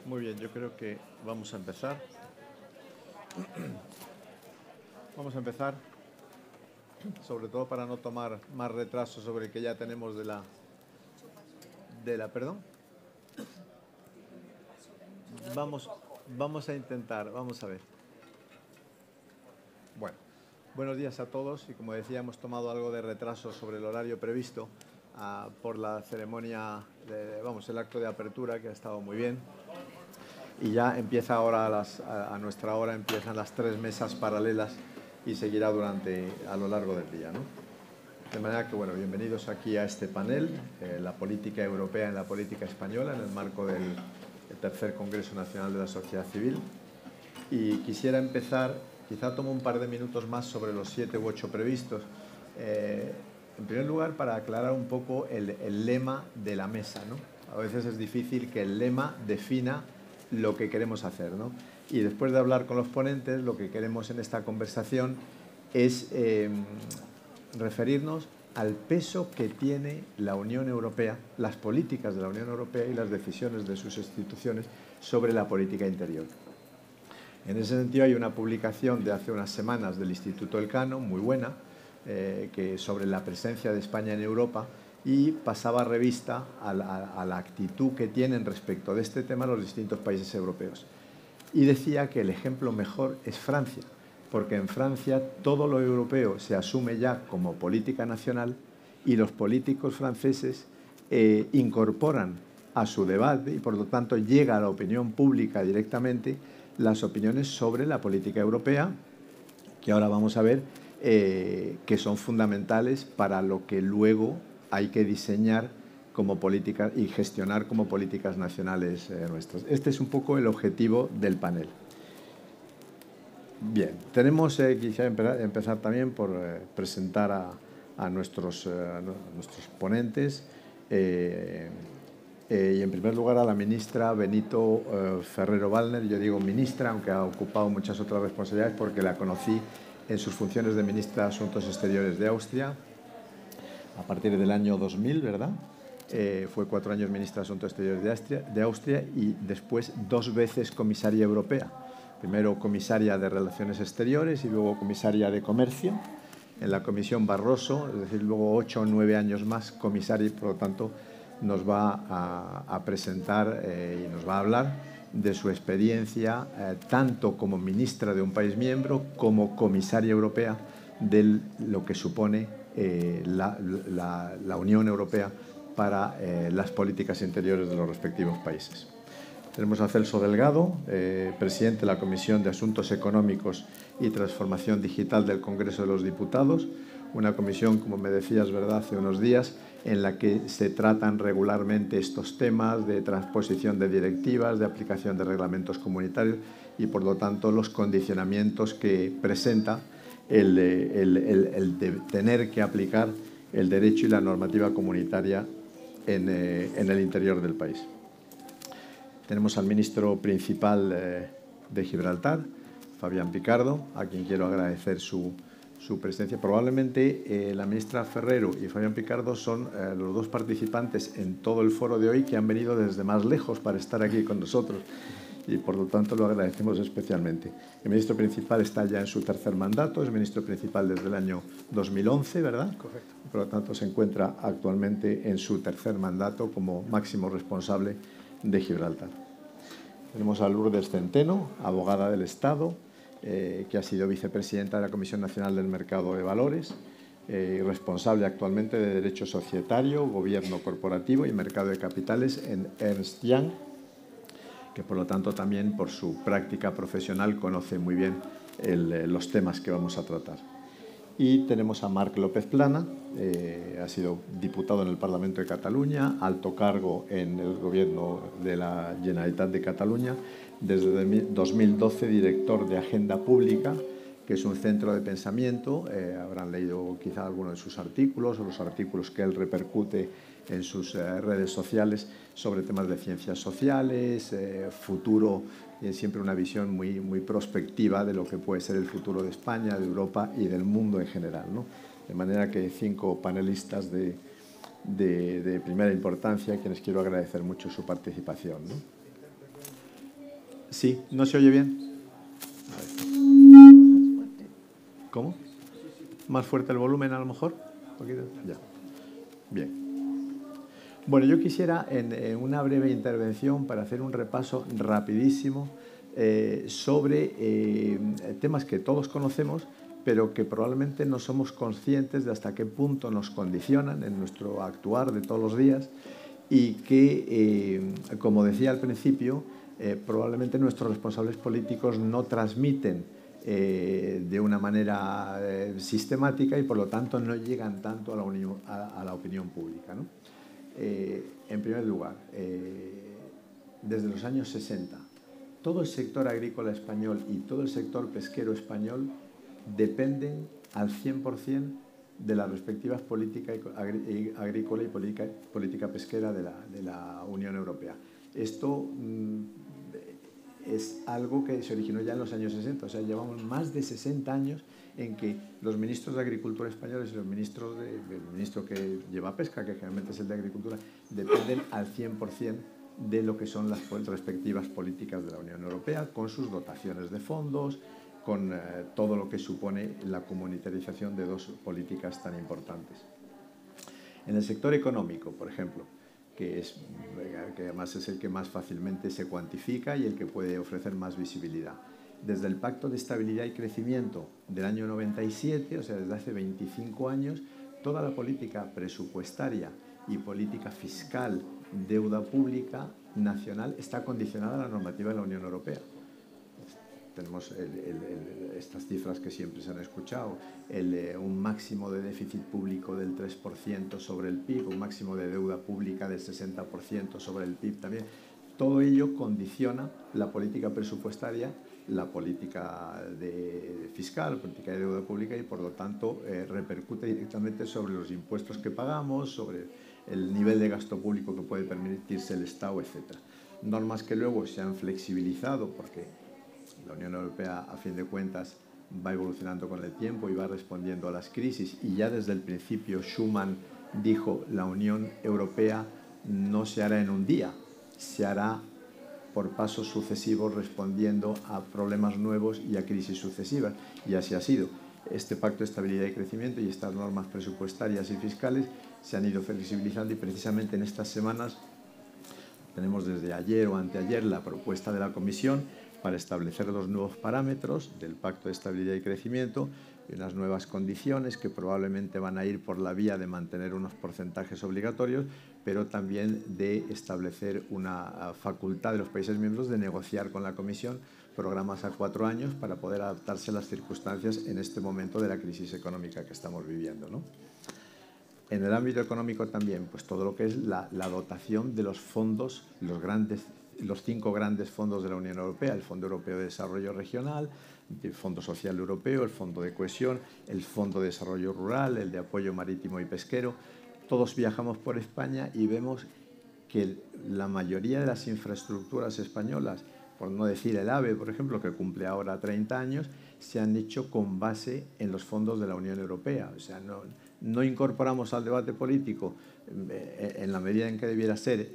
Muy bien, yo creo que vamos a empezar. Vamos a empezar, sobre todo para no tomar más retraso sobre el que ya tenemos de la perdón. Vamos a intentar, vamos a ver. Bueno, buenos días a todos y como decía, hemos tomado algo de retraso sobre el horario previsto por la ceremonia, el acto de apertura, que ha estado muy bien. Y ya empieza ahora, a nuestra hora, empiezan las 3 mesas paralelas y seguirá a lo largo del día, ¿no? De manera que, bueno, bienvenidos aquí a este panel, la política europea en la política española, en el marco del tercer Congreso Nacional de la Sociedad Civil. Y quisiera empezar, quizá tomo un par de minutos más sobre los 7 u 8 previstos. En primer lugar, para aclarar un poco el lema de la mesa, ¿no? A veces es difícil que el lema defina lo que queremos hacer, ¿no? Y después de hablar con los ponentes, lo que queremos en esta conversación es referirnos al peso que tiene la Unión Europea, las políticas de la Unión Europea y las decisiones de sus instituciones sobre la política interior. En ese sentido hay una publicación de hace unas semanas del Instituto Elcano, muy buena, sobre la presencia de España en Europa, y pasaba revista a la actitud que tienen respecto de este tema los distintos países europeos. Y decía que el ejemplo mejor es Francia, porque en Francia todo lo europeo se asume ya como política nacional y los políticos franceses incorporan a su debate y por lo tanto llega a la opinión pública directamente las opiniones sobre la política europea, que ahora vamos a ver que son fundamentales para lo que luego hay que diseñar como política y gestionar como políticas nacionales nuestras. Este es un poco el objetivo del panel. Bien, quisiera empezar también por presentar a nuestros ponentes y en primer lugar a la ministra Benito Ferrero-Waldner. Yo digo ministra, aunque ha ocupado muchas otras responsabilidades porque la conocí en sus funciones de ministra de Asuntos Exteriores de Austria a partir del año 2000, ¿verdad? Fue 4 años ministra de Asuntos Exteriores de Austria y después 2 veces comisaria europea. Primero comisaria de Relaciones Exteriores y luego comisaria de Comercio en la Comisión Barroso, es decir, luego 8 o 9 años más comisaria y por lo tanto nos va a presentar y nos va a hablar de su experiencia tanto como ministra de un país miembro como comisaria europea de lo que supone la Unión Europea para las políticas interiores de los respectivos países. Tenemos a Celso Delgado, presidente de la Comisión de Asuntos Económicos y Transformación Digital del Congreso de los Diputados, una comisión, como me decías, ¿verdad?, hace unos días, en la que se tratan regularmente estos temas de transposición de directivas, de aplicación de reglamentos comunitarios y, por lo tanto, los condicionamientos que presenta el de tener que aplicar el derecho y la normativa comunitaria en el interior del país. Tenemos al ministro principal de Gibraltar, Fabián Picardo, a quien quiero agradecer su presencia. Probablemente la ministra Ferrero y Fabián Picardo son los 2 participantes en todo el foro de hoy que han venido desde más lejos para estar aquí con nosotros y por lo tanto lo agradecemos especialmente. El ministro principal está ya en su 3er mandato, es ministro principal desde el año 2011, ¿verdad? Correcto. Por lo tanto se encuentra actualmente en su 3er mandato como máximo responsable de Gibraltar. Tenemos a Lourdes Centeno, abogada del Estado, que ha sido vicepresidenta de la Comisión Nacional del Mercado de Valores y responsable actualmente de Derecho Societario, Gobierno Corporativo y Mercado de Capitales en Ernst & Young, que por lo tanto también por su práctica profesional conoce muy bien los temas que vamos a tratar. Y tenemos a Marc López Plana, ha sido diputado en el Parlamento de Cataluña, alto cargo en el Gobierno de la Generalitat de Cataluña, desde 2012 director de Agenda Pública, que es un centro de pensamiento. Habrán leído quizá algunos de sus artículos o los artículos que él repercute en sus redes sociales sobre temas de ciencias sociales, futuro, siempre una visión muy prospectiva de lo que puede ser el futuro de España, de Europa y del mundo en general, ¿no? De manera que 5 panelistas de primera importancia, a quienes quiero agradecer mucho su participación, ¿no? Sí, ¿no se oye bien? ¿Cómo? ¿Más fuerte el volumen a lo mejor? ¿Un poquito? Ya. Bien. Bueno, yo quisiera en una breve intervención para hacer un repaso rapidísimo sobre temas que todos conocemos, pero que probablemente no somos conscientes de hasta qué punto nos condicionan en nuestro actuar de todos los días y que, como decía al principio, probablemente nuestros responsables políticos no transmiten de una manera sistemática y por lo tanto no llegan tanto a la opinión pública, ¿no? En primer lugar, desde los años 60, todo el sector agrícola español y todo el sector pesquero español dependen al 100% de las respectivas políticas agrícola y política pesquera de la Unión Europea. Esto es algo que se originó ya en los años 60, o sea, llevamos más de 60 años en que los ministros de Agricultura españoles y el ministro que lleva pesca, que generalmente es el de Agricultura, dependen al 100% de lo que son las respectivas políticas de la Unión Europea, con sus dotaciones de fondos, con todo lo que supone la comunitarización de dos políticas tan importantes. En el sector económico, por ejemplo, que además es el que más fácilmente se cuantifica y el que puede ofrecer más visibilidad. Desde el Pacto de Estabilidad y Crecimiento del año 97, o sea, desde hace 25 años, toda la política presupuestaria y política fiscal, deuda pública nacional, está condicionada a la normativa de la Unión Europea. Tenemos estas cifras que siempre se han escuchado, un máximo de déficit público del 3% sobre el PIB, un máximo de deuda pública del 60% sobre el PIB también. Todo ello condiciona la política presupuestaria, la política fiscal, la política de deuda pública y por lo tanto repercute directamente sobre los impuestos que pagamos, sobre el nivel de gasto público que puede permitirse el Estado, etc. Normas que luego se han flexibilizado porque la Unión Europea, a fin de cuentas, va evolucionando con el tiempo y va respondiendo a las crisis. Y ya desde el principio Schuman dijo, la Unión Europea no se hará en un día, se hará por pasos sucesivos respondiendo a problemas nuevos y a crisis sucesivas. Y así ha sido. Este Pacto de Estabilidad y Crecimiento y estas normas presupuestarias y fiscales se han ido flexibilizando y precisamente en estas semanas tenemos desde ayer o anteayer la propuesta de la Comisión para establecer los nuevos parámetros del Pacto de Estabilidad y Crecimiento y unas nuevas condiciones que probablemente van a ir por la vía de mantener unos porcentajes obligatorios, pero también de establecer una facultad de los países miembros de negociar con la Comisión programas a 4 años para poder adaptarse a las circunstancias en este momento de la crisis económica que estamos viviendo, ¿no? En el ámbito económico también, pues todo lo que es la dotación de los fondos, los 5 grandes fondos de la Unión Europea, el Fondo Europeo de Desarrollo Regional, el Fondo Social Europeo, el Fondo de Cohesión, el Fondo de Desarrollo Rural, el de Apoyo Marítimo y Pesquero. Todos viajamos por España y vemos que la mayoría de las infraestructuras españolas, por no decir el AVE, por ejemplo, que cumple ahora 30 años, se han hecho con base en los fondos de la Unión Europea. O sea, no incorporamos al debate político en la medida en que debiera ser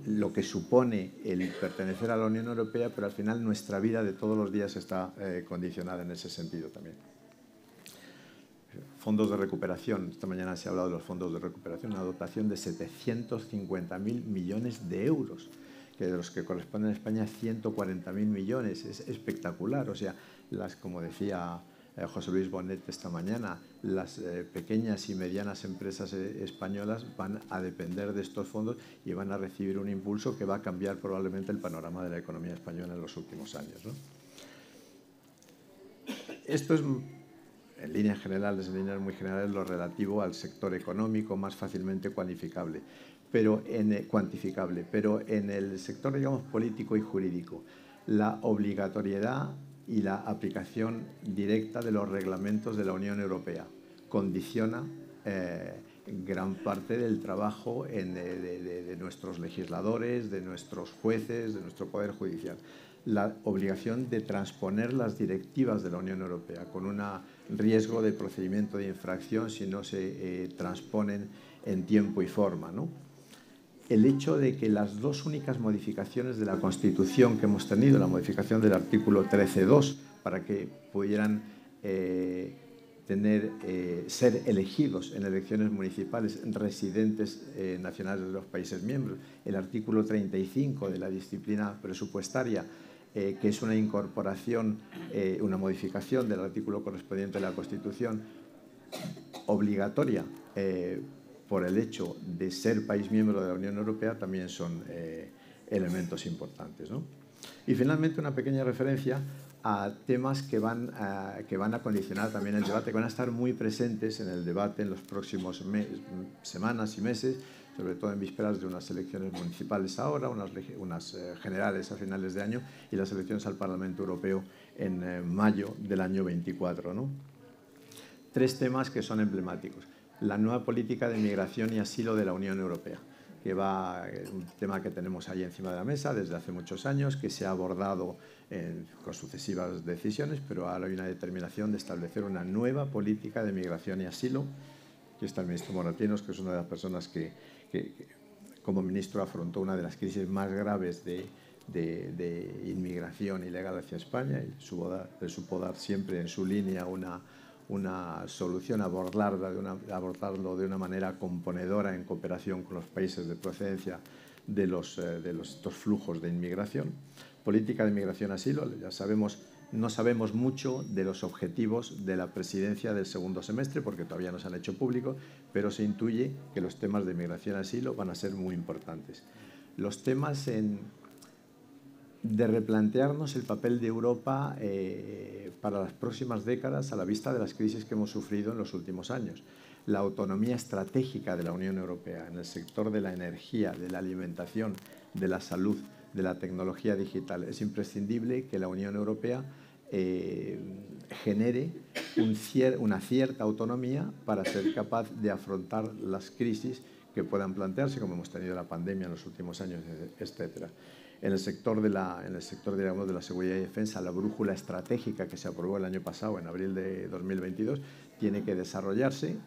lo que supone el pertenecer a la Unión Europea, pero al final nuestra vida de todos los días está condicionada en ese sentido también. Fondos de recuperación. Esta mañana se ha hablado de los fondos de recuperación, una dotación de 750.000 millones de euros, que de los que corresponden a España 140.000 millones. Es espectacular. O sea, como decía José Luis Bonet esta mañana, las pequeñas y medianas empresas españolas van a depender de estos fondos y van a recibir un impulso que va a cambiar probablemente el panorama de la economía española en los últimos años, ¿no? Esto es, en líneas generales, en líneas muy generales, lo relativo al sector económico más fácilmente cuantificable, pero en el sector, digamos, político y jurídico, la obligatoriedad y la aplicación directa de los reglamentos de la Unión Europea condiciona gran parte del trabajo de nuestros legisladores, de nuestros jueces, de nuestro Poder Judicial. La obligación de transponer las directivas de la Unión Europea con un riesgo de procedimiento de infracción si no se transponen en tiempo y forma, ¿no? el hecho de que las dos únicas modificaciones de la Constitución que hemos tenido, la modificación del artículo 13.2, para que pudieran ser elegidos en elecciones municipales residentes nacionales de los países miembros, el artículo 35 de la disciplina presupuestaria, que es una incorporación, una modificación del artículo correspondiente de la Constitución obligatoria por el hecho de ser país miembro de la Unión Europea, también son elementos importantes, ¿no? Y finalmente una pequeña referencia a temas que van a condicionar también el debate, que van a estar muy presentes en el debate en los próximos semanas y meses, sobre todo en vísperas de unas elecciones municipales ahora, unas generales a finales de año y las elecciones al Parlamento Europeo en mayo del año 24, ¿no? Tres temas que son emblemáticos. La nueva política de migración y asilo de la Unión Europea, que un tema que tenemos ahí encima de la mesa desde hace muchos años, que se ha abordado con sucesivas decisiones, pero ahora hay una determinación de establecer una nueva política de migración y asilo. Aquí está el ministro Moratinos, que es una de las personas que como ministro afrontó una de las crisis más graves de inmigración ilegal hacia España y supo dar siempre en su línea una solución, abordarlo de una manera componedora en cooperación con los países de procedencia de estos flujos de inmigración. Política de migración-asilo, ya sabemos, no sabemos mucho de los objetivos de la presidencia del segundo semestre porque todavía no se han hecho públicos, pero se intuye que los temas de migración-asilo van a ser muy importantes. Los temas de replantearnos el papel de Europa para las próximas décadas a la vista de las crisis que hemos sufrido en los últimos años. La autonomía estratégica de la Unión Europea en el sector de la energía, de la alimentación, de la salud, de la tecnología digital. Es imprescindible que la Unión Europea genere una cierta autonomía para ser capaz de afrontar las crisis que puedan plantearse, como hemos tenido la pandemia en los últimos años, etcétera. En el sector de la seguridad y defensa, la brújula estratégica que se aprobó el año pasado, en abril de 2022, tiene que desarrollarse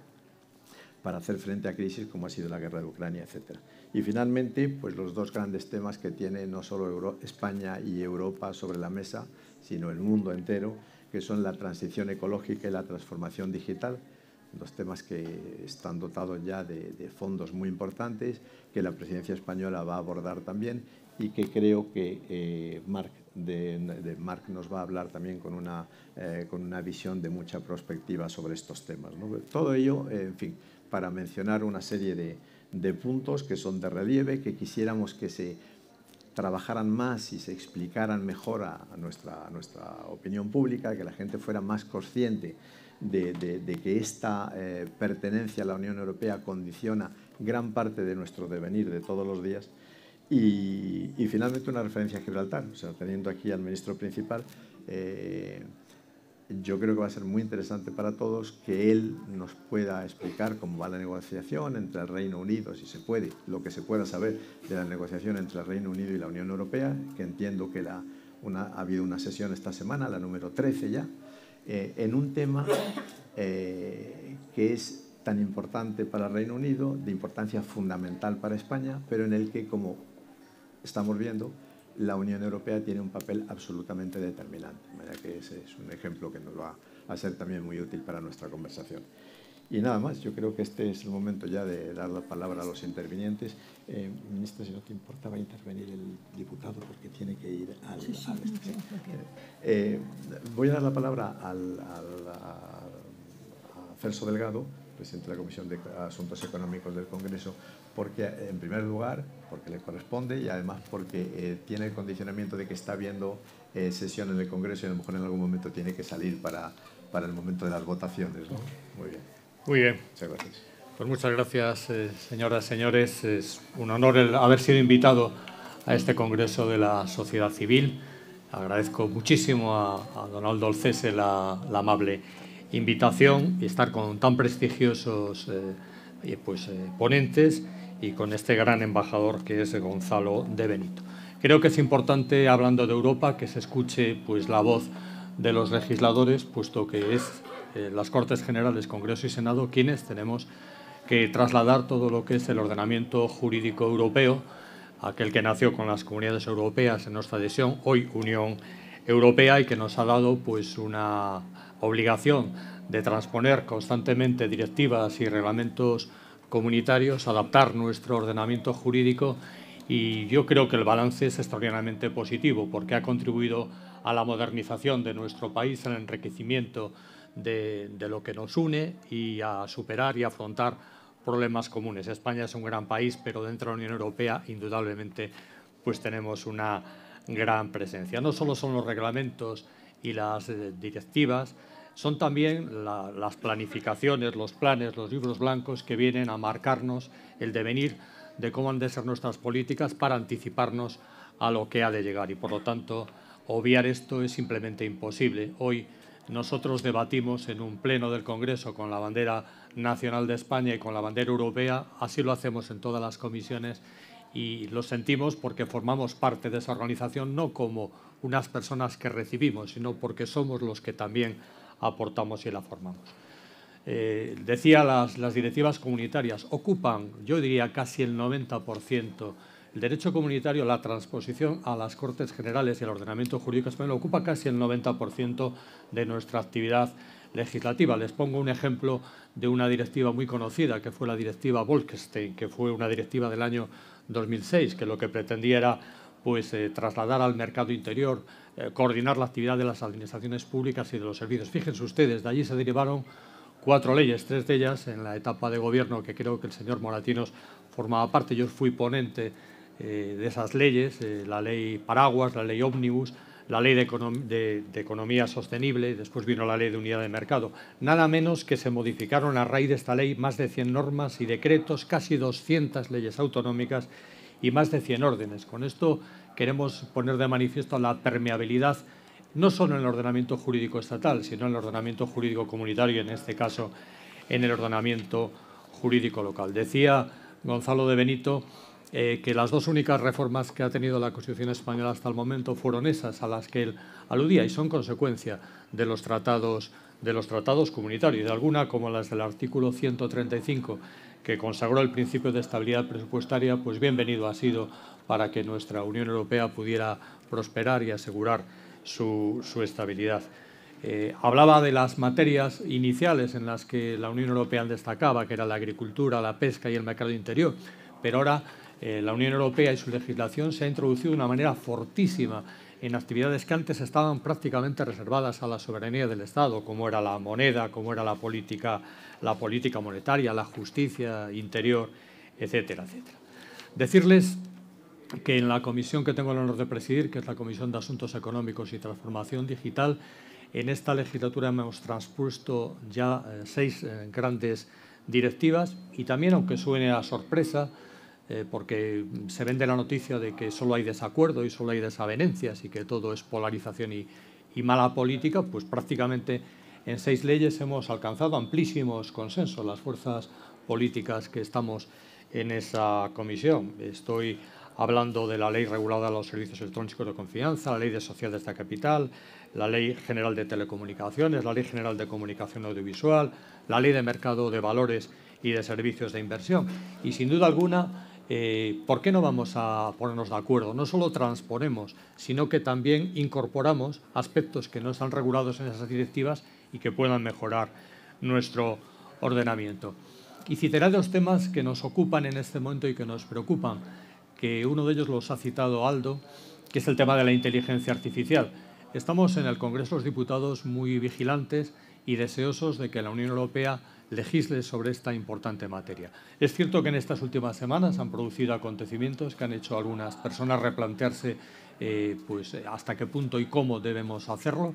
para hacer frente a crisis como ha sido la guerra de Ucrania, etc. Y finalmente, pues los dos grandes temas que tiene no solo España y Europa sobre la mesa, sino el mundo entero, que son la transición ecológica y la transformación digital, dos temas que están dotados ya de fondos muy importantes, que la presidencia española va a abordar también y que creo que Marc nos va a hablar también con una visión de mucha perspectiva sobre estos temas, ¿no? Todo ello, en fin, para mencionar una serie de puntos que son de relieve, que quisiéramos que se trabajaran más y se explicaran mejor a nuestra opinión pública, que la gente fuera más consciente de que esta pertenencia a la Unión Europea condiciona gran parte de nuestro devenir de todos los días. Y finalmente una referencia a Gibraltar, o sea, teniendo aquí al ministro principal, yo creo que va a ser muy interesante para todos que él nos pueda explicar cómo va la negociación entre el Reino Unido, si se puede, lo que se pueda saber de la negociación entre el Reino Unido y la Unión Europea, que entiendo que ha habido una sesión esta semana, la número 13 ya, en un tema que es tan importante para el Reino Unido, de importancia fundamental para España, pero en el que, como estamos viendo, la Unión Europea tiene un papel absolutamente determinante. De manera que ese es un ejemplo que nos va a ser también muy útil para nuestra conversación. Y nada más, yo creo que este es el momento ya de dar la palabra a los intervinientes. Ministro, si no te importa, va a intervenir el diputado porque tiene que ir al... voy a dar la palabra a Celso Delgado, presidente de la Comisión de Asuntos Económicos del Congreso, porque, en primer lugar, porque le corresponde y además porque tiene el condicionamiento de que está viendo sesión en el Congreso y a lo mejor en algún momento tiene que salir para el momento de las votaciones, ¿no? Muy bien. Muy bien. Muchas gracias. Pues muchas gracias, señoras y señores. Es un honor el haber sido invitado a este Congreso de la Sociedad Civil. Agradezco muchísimo a don Aldo Olcese la amable invitación y estar con tan prestigiosos ponentes y con este gran embajador que es Gonzalo de Benito. Creo que es importante, hablando de Europa, que se escuche pues la voz de los legisladores, puesto que es las Cortes Generales, Congreso y Senado quienes tenemos que trasladar todo lo que es el ordenamiento jurídico europeo, aquel que nació con las comunidades europeas en nuestra adhesión, hoy Unión Europea, y que nos ha dado pues una obligación de transponer constantemente directivas y reglamentos comunitarios, adaptar nuestro ordenamiento jurídico, y yo creo que el balance es extraordinariamente positivo porque ha contribuido a la modernización de nuestro país, al enriquecimiento de lo que nos une y a superar y afrontar problemas comunes. España es un gran país, pero dentro de la Unión Europea, indudablemente, pues tenemos una gran presencia. No solo son los reglamentos y las directivas, son también las planificaciones, los planes, los libros blancos que vienen a marcarnos el devenir de cómo han de ser nuestras políticas para anticiparnos a lo que ha de llegar. Y, por lo tanto, obviar esto es simplemente imposible. Hoy nosotros debatimos en un pleno del Congreso con la bandera nacional de España y con la bandera europea. Así lo hacemos en todas las comisiones y lo sentimos porque formamos parte de esa organización, no como unas personas que recibimos, sino porque somos los que también aportamos y la formamos. Decía, las directivas comunitarias ocupan, yo diría, casi el 90%. El derecho comunitario, la transposición a las Cortes Generales y al ordenamiento jurídico español ocupa casi el 90% de nuestra actividad legislativa. Les pongo un ejemplo de una directiva muy conocida, que fue la directiva Bolkestein, que fue una directiva del año 2006, que lo que pretendía era pues, trasladar al mercado interior, coordinar la actividad de las administraciones públicas y de los servicios. Fíjense ustedes, de allí se derivaron 4 leyes, 3 de ellas en la etapa de gobierno que creo que el señor Moratinos formaba parte. Yo fui ponente de esas leyes, la ley Paraguas, la ley Ómnibus, la ley de economía sostenible, y después vino la ley de unidad de mercado. Nada menos que se modificaron a raíz de esta ley más de 100 normas y decretos, casi 200 leyes autonómicas y más de 100 órdenes. Con esto queremos poner de manifiesto la permeabilidad no solo en el ordenamiento jurídico estatal, sino en el ordenamiento jurídico comunitario y, en este caso, en el ordenamiento jurídico local. Decía Gonzalo de Benito que las 2 únicas reformas que ha tenido la Constitución española hasta el momento fueron esas a las que él aludía y son consecuencia de los tratados comunitarios, y de alguna, como las del artículo 135, que consagró el principio de estabilidad presupuestaria, pues bienvenido ha sido para que nuestra Unión Europea pudiera prosperar y asegurar su estabilidad. Hablaba de las materias iniciales en las que la Unión Europea destacaba, que era la agricultura, la pesca y el mercado interior, pero ahora la Unión Europea y su legislación se ha introducido de una manera fortísima en actividades que antes estaban prácticamente reservadas a la soberanía del Estado, como era la moneda, como era la política monetaria, la justicia interior, etcétera, etcétera. Decirles que en la comisión que tengo el honor de presidir, que es la Comisión de Asuntos Económicos y Transformación Digital, en esta legislatura hemos transpuesto ya 6 grandes directivas y también, aunque suene a sorpresa, porque se vende la noticia de que solo hay desacuerdo y solo hay desavenencias y que todo es polarización y mala política, pues prácticamente en 6 leyes hemos alcanzado amplísimos consensos las fuerzas políticas que estamos en esa comisión. Estoy hablando de la Ley Reguladora de los Servicios Electrónicos de Confianza, la Ley de Sociedades de Capital, la Ley General de Telecomunicaciones, la Ley General de Comunicación Audiovisual, la Ley de Mercado de Valores y de Servicios de Inversión. Y, sin duda alguna, ¿por qué no vamos a ponernos de acuerdo? No solo transponemos, sino que también incorporamos aspectos que no están regulados en esas directivas y que puedan mejorar nuestro ordenamiento. Y citaré 2 temas que nos ocupan en este momento y que nos preocupan, que uno de ellos los ha citado Aldo, que es el tema de la inteligencia artificial. Estamos en el Congreso de los Diputados muy vigilantes y deseosos de que la Unión Europea legisle sobre esta importante materia. Es cierto que en estas últimas semanas han producido acontecimientos que han hecho a algunas personas replantearse pues, hasta qué punto y cómo debemos hacerlo.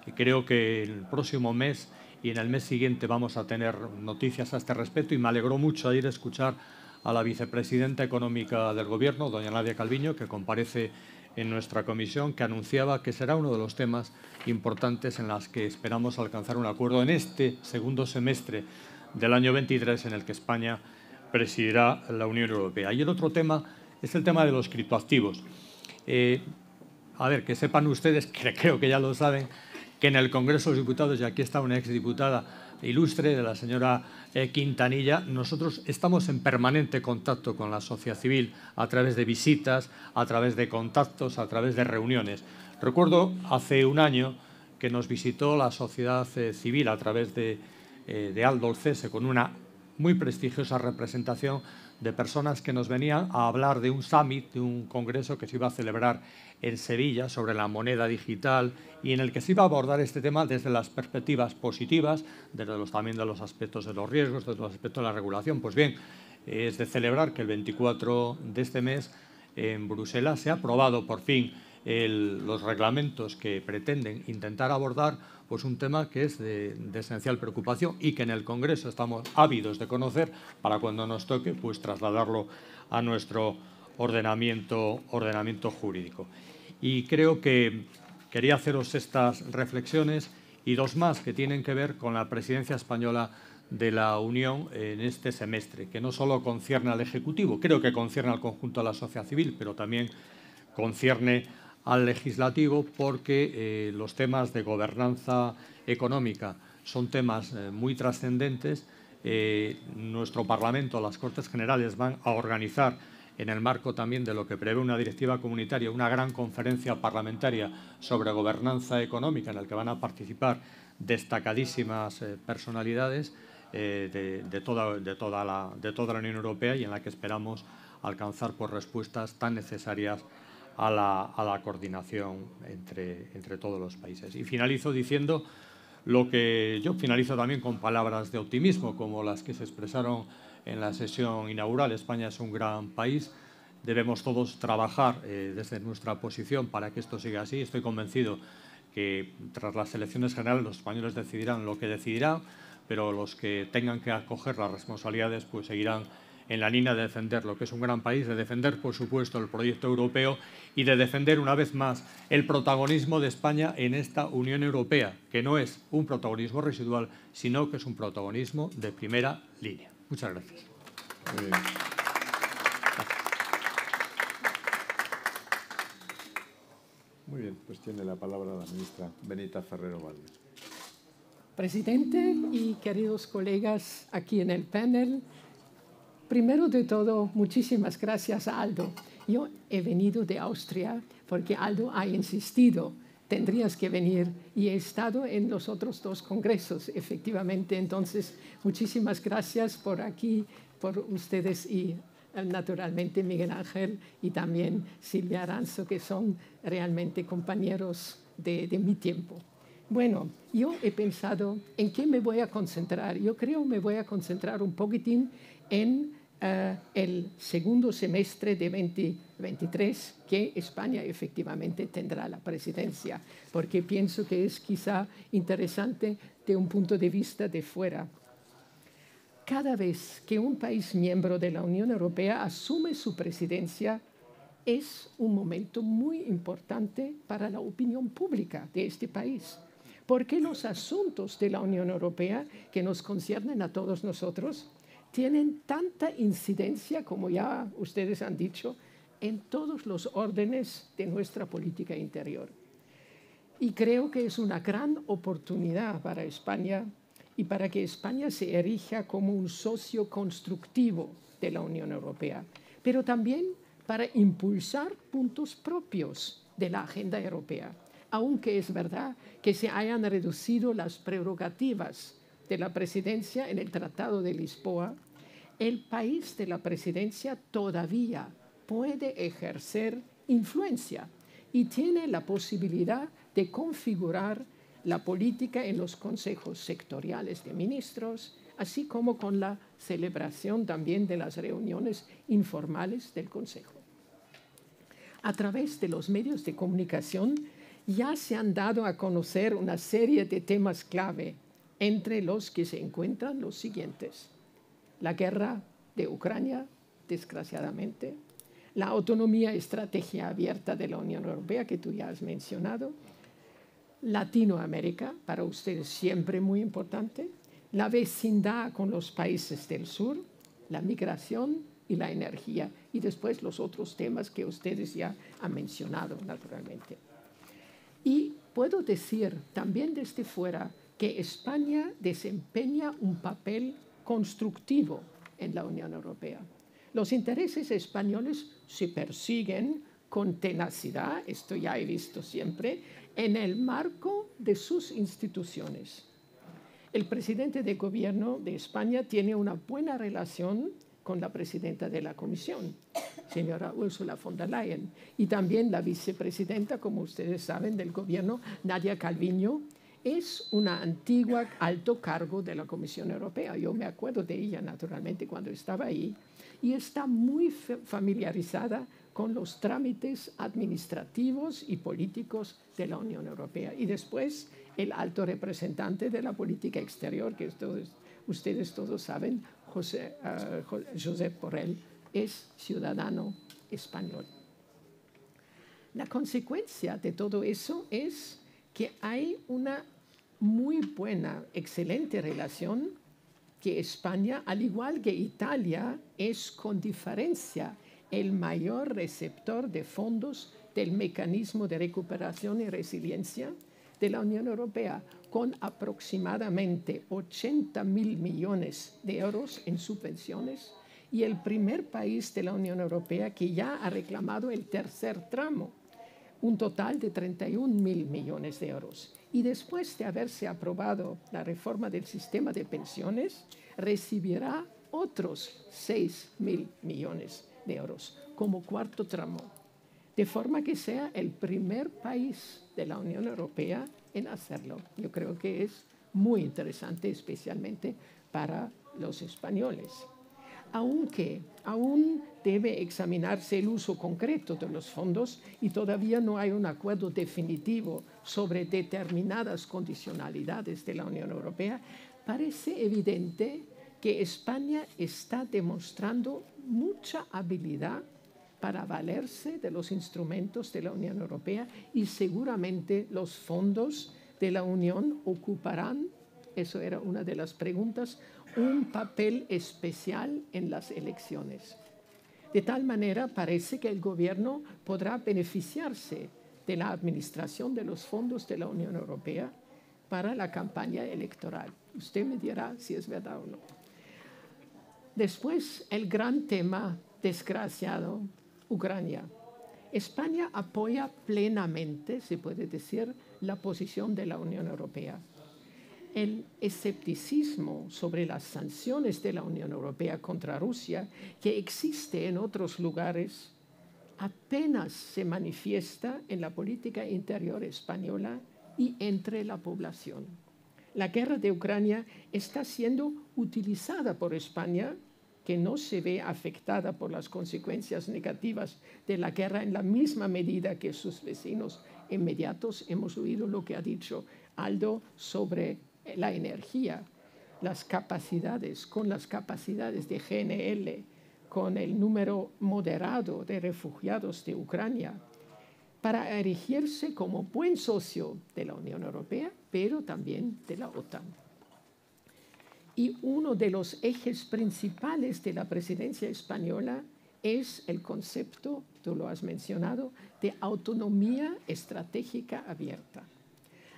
Y creo que el próximo mes y en el mes siguiente vamos a tener noticias a este respecto, y me alegró mucho ayer escuchar a la vicepresidenta económica del Gobierno, doña Nadia Calviño, que comparece en nuestra comisión, que anunciaba que será uno de los temas importantes en los que esperamos alcanzar un acuerdo en este segundo semestre del año 23, en el que España presidirá la Unión Europea. Y el otro tema es el tema de los criptoactivos. A ver, que sepan ustedes, que creo que ya lo saben, que en el Congreso de los Diputados, y aquí está una exdiputada, ilustre, de la señora Quintanilla, nosotros estamos en permanente contacto con la sociedad civil a través de visitas, a través de contactos, a través de reuniones. Recuerdo hace un año que nos visitó la sociedad civil a través de Aldo Olcese con una muy prestigiosa representación de personas que nos venían a hablar de un summit, de un congreso que se iba a celebrar en Sevilla sobre la moneda digital y en el que se iba a abordar este tema desde las perspectivas positivas, también de los aspectos de los riesgos, de los aspectos de la regulación. Pues bien, es de celebrar que el 24 de este mes en Bruselas se ha aprobado por fin los reglamentos que pretenden intentar abordar pues un tema que es de esencial preocupación y que en el Congreso estamos ávidos de conocer para cuando nos toque pues trasladarlo a nuestro ordenamiento jurídico. Y creo que quería haceros estas reflexiones y dos más que tienen que ver con la presidencia española de la Unión en este semestre, que no solo concierne al Ejecutivo, creo que concierne al conjunto de la sociedad civil, pero también concierne al legislativo porque los temas de gobernanza económica son temas muy trascendentes. Nuestro Parlamento, las Cortes Generales, van a organizar en el marco también de lo que prevé una directiva comunitaria, una gran conferencia parlamentaria sobre gobernanza económica en la que van a participar destacadísimas personalidades de toda la Unión Europea y en la que esperamos alcanzar pues, respuestas tan necesarias a la coordinación entre todos los países. Y finalizo diciendo lo que yo finalizo también con palabras de optimismo, como las que se expresaron en la sesión inaugural. España es un gran país, debemos todos trabajar desde nuestra posición para que esto siga así. Estoy convencido que tras las elecciones generales los españoles decidirán lo que decidirán, pero los que tengan que acoger las responsabilidades pues seguirán en la línea de defender lo que es un gran país, de defender, por supuesto, el proyecto europeo y de defender, una vez más, el protagonismo de España en esta Unión Europea, que no es un protagonismo residual, sino que es un protagonismo de primera línea. Muchas gracias. Muy bien. Muy bien, pues tiene la palabra la ministra Benita Ferrero-Valdés. Presidente y queridos colegas aquí en el panel, primero de todo, muchísimas gracias a Aldo. Yo he venido de Austria porque Aldo ha insistido, tendrías que venir, y he estado en los otros dos congresos, efectivamente. Entonces, muchísimas gracias por aquí, por ustedes y naturalmente Miguel Ángel y también Silvia Aranzo, que son realmente compañeros de mi tiempo. Bueno, yo he pensado en qué me voy a concentrar. Yo creo que me voy a concentrar un poquitín en el segundo semestre de 2023, que España efectivamente tendrá la presidencia, porque pienso que es quizá interesante de un punto de vista de fuera. Cada vez que un país miembro de la Unión Europea asume su presidencia, es un momento muy importante para la opinión pública de este país, porque los asuntos de la Unión Europea que nos conciernen a todos nosotros tienen tanta incidencia, como ya ustedes han dicho, en todos los órdenes de nuestra política interior. Y creo que es una gran oportunidad para España y para que España se erija como un socio constructivo de la Unión Europea, pero también para impulsar puntos propios de la agenda europea, aunque es verdad que se hayan reducido las prerrogativas de la presidencia en el Tratado de Lisboa. El país de la presidencia todavía puede ejercer influencia y tiene la posibilidad de configurar la política en los consejos sectoriales de ministros, así como con la celebración también de las reuniones informales del Consejo. A través de los medios de comunicación ya se han dado a conocer una serie de temas clave, entre los que se encuentran los siguientes: la guerra de Ucrania, desgraciadamente; la autonomía y estrategia abierta de la Unión Europea, que tú ya has mencionado; Latinoamérica, para ustedes siempre muy importante; la vecindad con los países del sur; la migración y la energía; y después los otros temas que ustedes ya han mencionado, naturalmente. Y puedo decir también desde fuera que España desempeña un papel constructivo en la Unión Europea. Los intereses españoles se persiguen con tenacidad, esto ya he visto siempre, en el marco de sus instituciones. El presidente de gobierno de España tiene una buena relación con la presidenta de la Comisión, señora Ursula von der Leyen, y también la vicepresidenta, como ustedes saben, del gobierno, Nadia Calviño, es una antigua alto cargo de la Comisión Europea. Yo me acuerdo de ella, naturalmente, cuando estaba ahí, y está muy familiarizada con los trámites administrativos y políticos de la Unión Europea. Y después, el alto representante de la política exterior, que ustedes todos saben, Josep Borrell, es ciudadano español. La consecuencia de todo eso es que hay una muy buena, excelente relación que España, al igual que Italia, es con diferencia el mayor receptor de fondos del mecanismo de recuperación y resiliencia de la Unión Europea, con aproximadamente 80.000 millones de euros en subvenciones, y el primer país de la Unión Europea que ya ha reclamado el tercer tramo, un total de 31.000 millones de euros. Y después de haberse aprobado la reforma del sistema de pensiones, recibirá otros 6.000 millones de euros como cuarto tramo, de forma que sea el primer país de la Unión Europea en hacerlo. Yo creo que es muy interesante, especialmente para los españoles. Aunque aún debe examinarse el uso concreto de los fondos y todavía no hay un acuerdo definitivo sobre determinadas condicionalidades de la Unión Europea, parece evidente que España está demostrando mucha habilidad para valerse de los instrumentos de la Unión Europea, y seguramente los fondos de la Unión ocuparán, eso era una de las preguntas, un papel especial en las elecciones. De tal manera parece que el gobierno podrá beneficiarse de la administración de los fondos de la Unión Europea para la campaña electoral. Usted me dirá si es verdad o no. Después, el gran tema desgraciado, Ucrania. España apoya plenamente, se puede decir, la posición de la Unión Europea. El escepticismo sobre las sanciones de la Unión Europea contra Rusia, que existe en otros lugares, apenas se manifiesta en la política interior española y entre la población. La guerra de Ucrania está siendo utilizada por España, que no se ve afectada por las consecuencias negativas de la guerra en la misma medida que sus vecinos inmediatos. Hemos oído lo que ha dicho Aldo sobre la energía, las capacidades de GNL, con el número moderado de refugiados de Ucrania, para erigirse como buen socio de la Unión Europea, pero también de la OTAN. Y uno de los ejes principales de la presidencia española es el concepto, tú lo has mencionado, de autonomía estratégica abierta.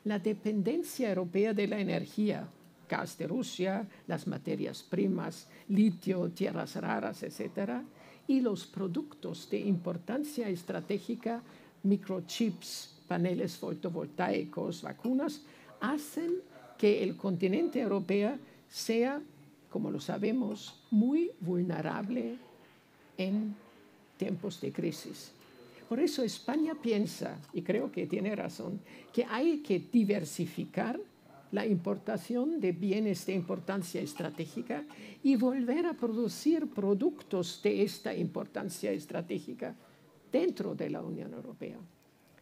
La dependencia europea de la energía, gas de Rusia, las materias primas, litio, tierras raras, etc., y los productos de importancia estratégica, microchips, paneles fotovoltaicos, vacunas, hacen que el continente europeo sea, como lo sabemos, muy vulnerable en tiempos de crisis. Por eso España piensa, y creo que tiene razón, que hay que diversificar la importación de bienes de importancia estratégica y volver a producir productos de esta importancia estratégica dentro de la Unión Europea.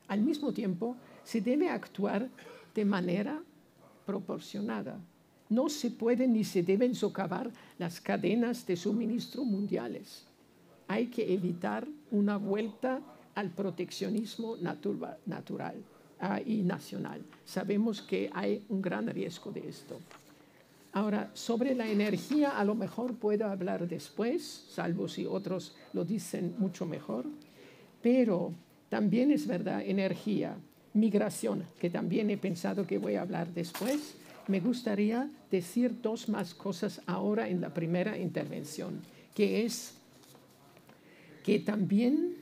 Al mismo tiempo, se debe actuar de manera proporcionada. No se pueden ni se deben socavar las cadenas de suministro mundiales. Hay que evitar una vuelta al proteccionismo natural y nacional. Sabemos que hay un gran riesgo de esto. Ahora, sobre la energía, a lo mejor puedo hablar después, salvo si otros lo dicen mucho mejor, pero también es verdad, energía, migración, que también he pensado que voy a hablar después, me gustaría decir dos más cosas ahora en la primera intervención, que es que también,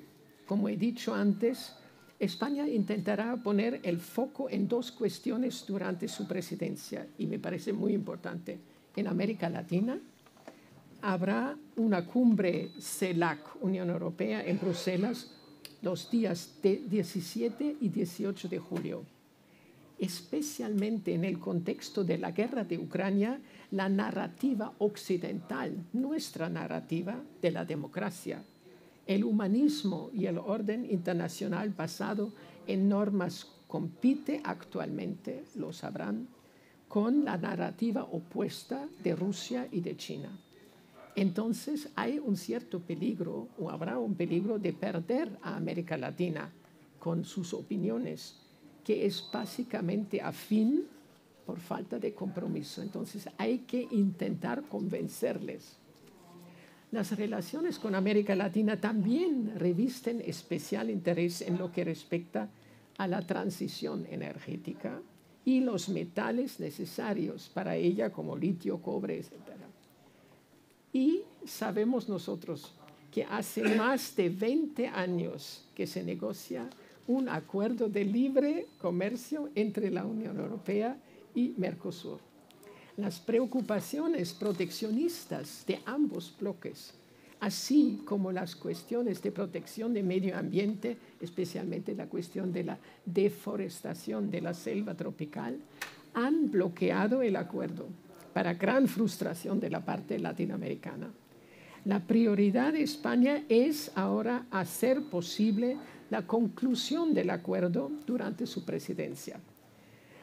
como he dicho antes, España intentará poner el foco en dos cuestiones durante su presidencia, y me parece muy importante. En América Latina habrá una cumbre CELAC, Unión Europea, en Bruselas, los días 17 y 18 de julio. Especialmente en el contexto de la guerra de Ucrania, la narrativa occidental, nuestra narrativa de la democracia, el humanismo y el orden internacional basado en normas compite actualmente, lo sabrán, con la narrativa opuesta de Rusia y de China. Entonces hay un cierto peligro, o habrá un peligro de perder a América Latina con sus opiniones, que es básicamente afín por falta de compromiso. Entonces hay que intentar convencerles. Las relaciones con América Latina también revisten especial interés en lo que respecta a la transición energética y los metales necesarios para ella, como litio, cobre, etc. Y sabemos nosotros que hace más de 20 años que se negocia un acuerdo de libre comercio entre la Unión Europea y Mercosur. Las preocupaciones proteccionistas de ambos bloques, así como las cuestiones de protección del medio ambiente, especialmente la cuestión de la deforestación de la selva tropical, han bloqueado el acuerdo, para gran frustración de la parte latinoamericana. La prioridad de España es ahora hacer posible la conclusión del acuerdo durante su presidencia.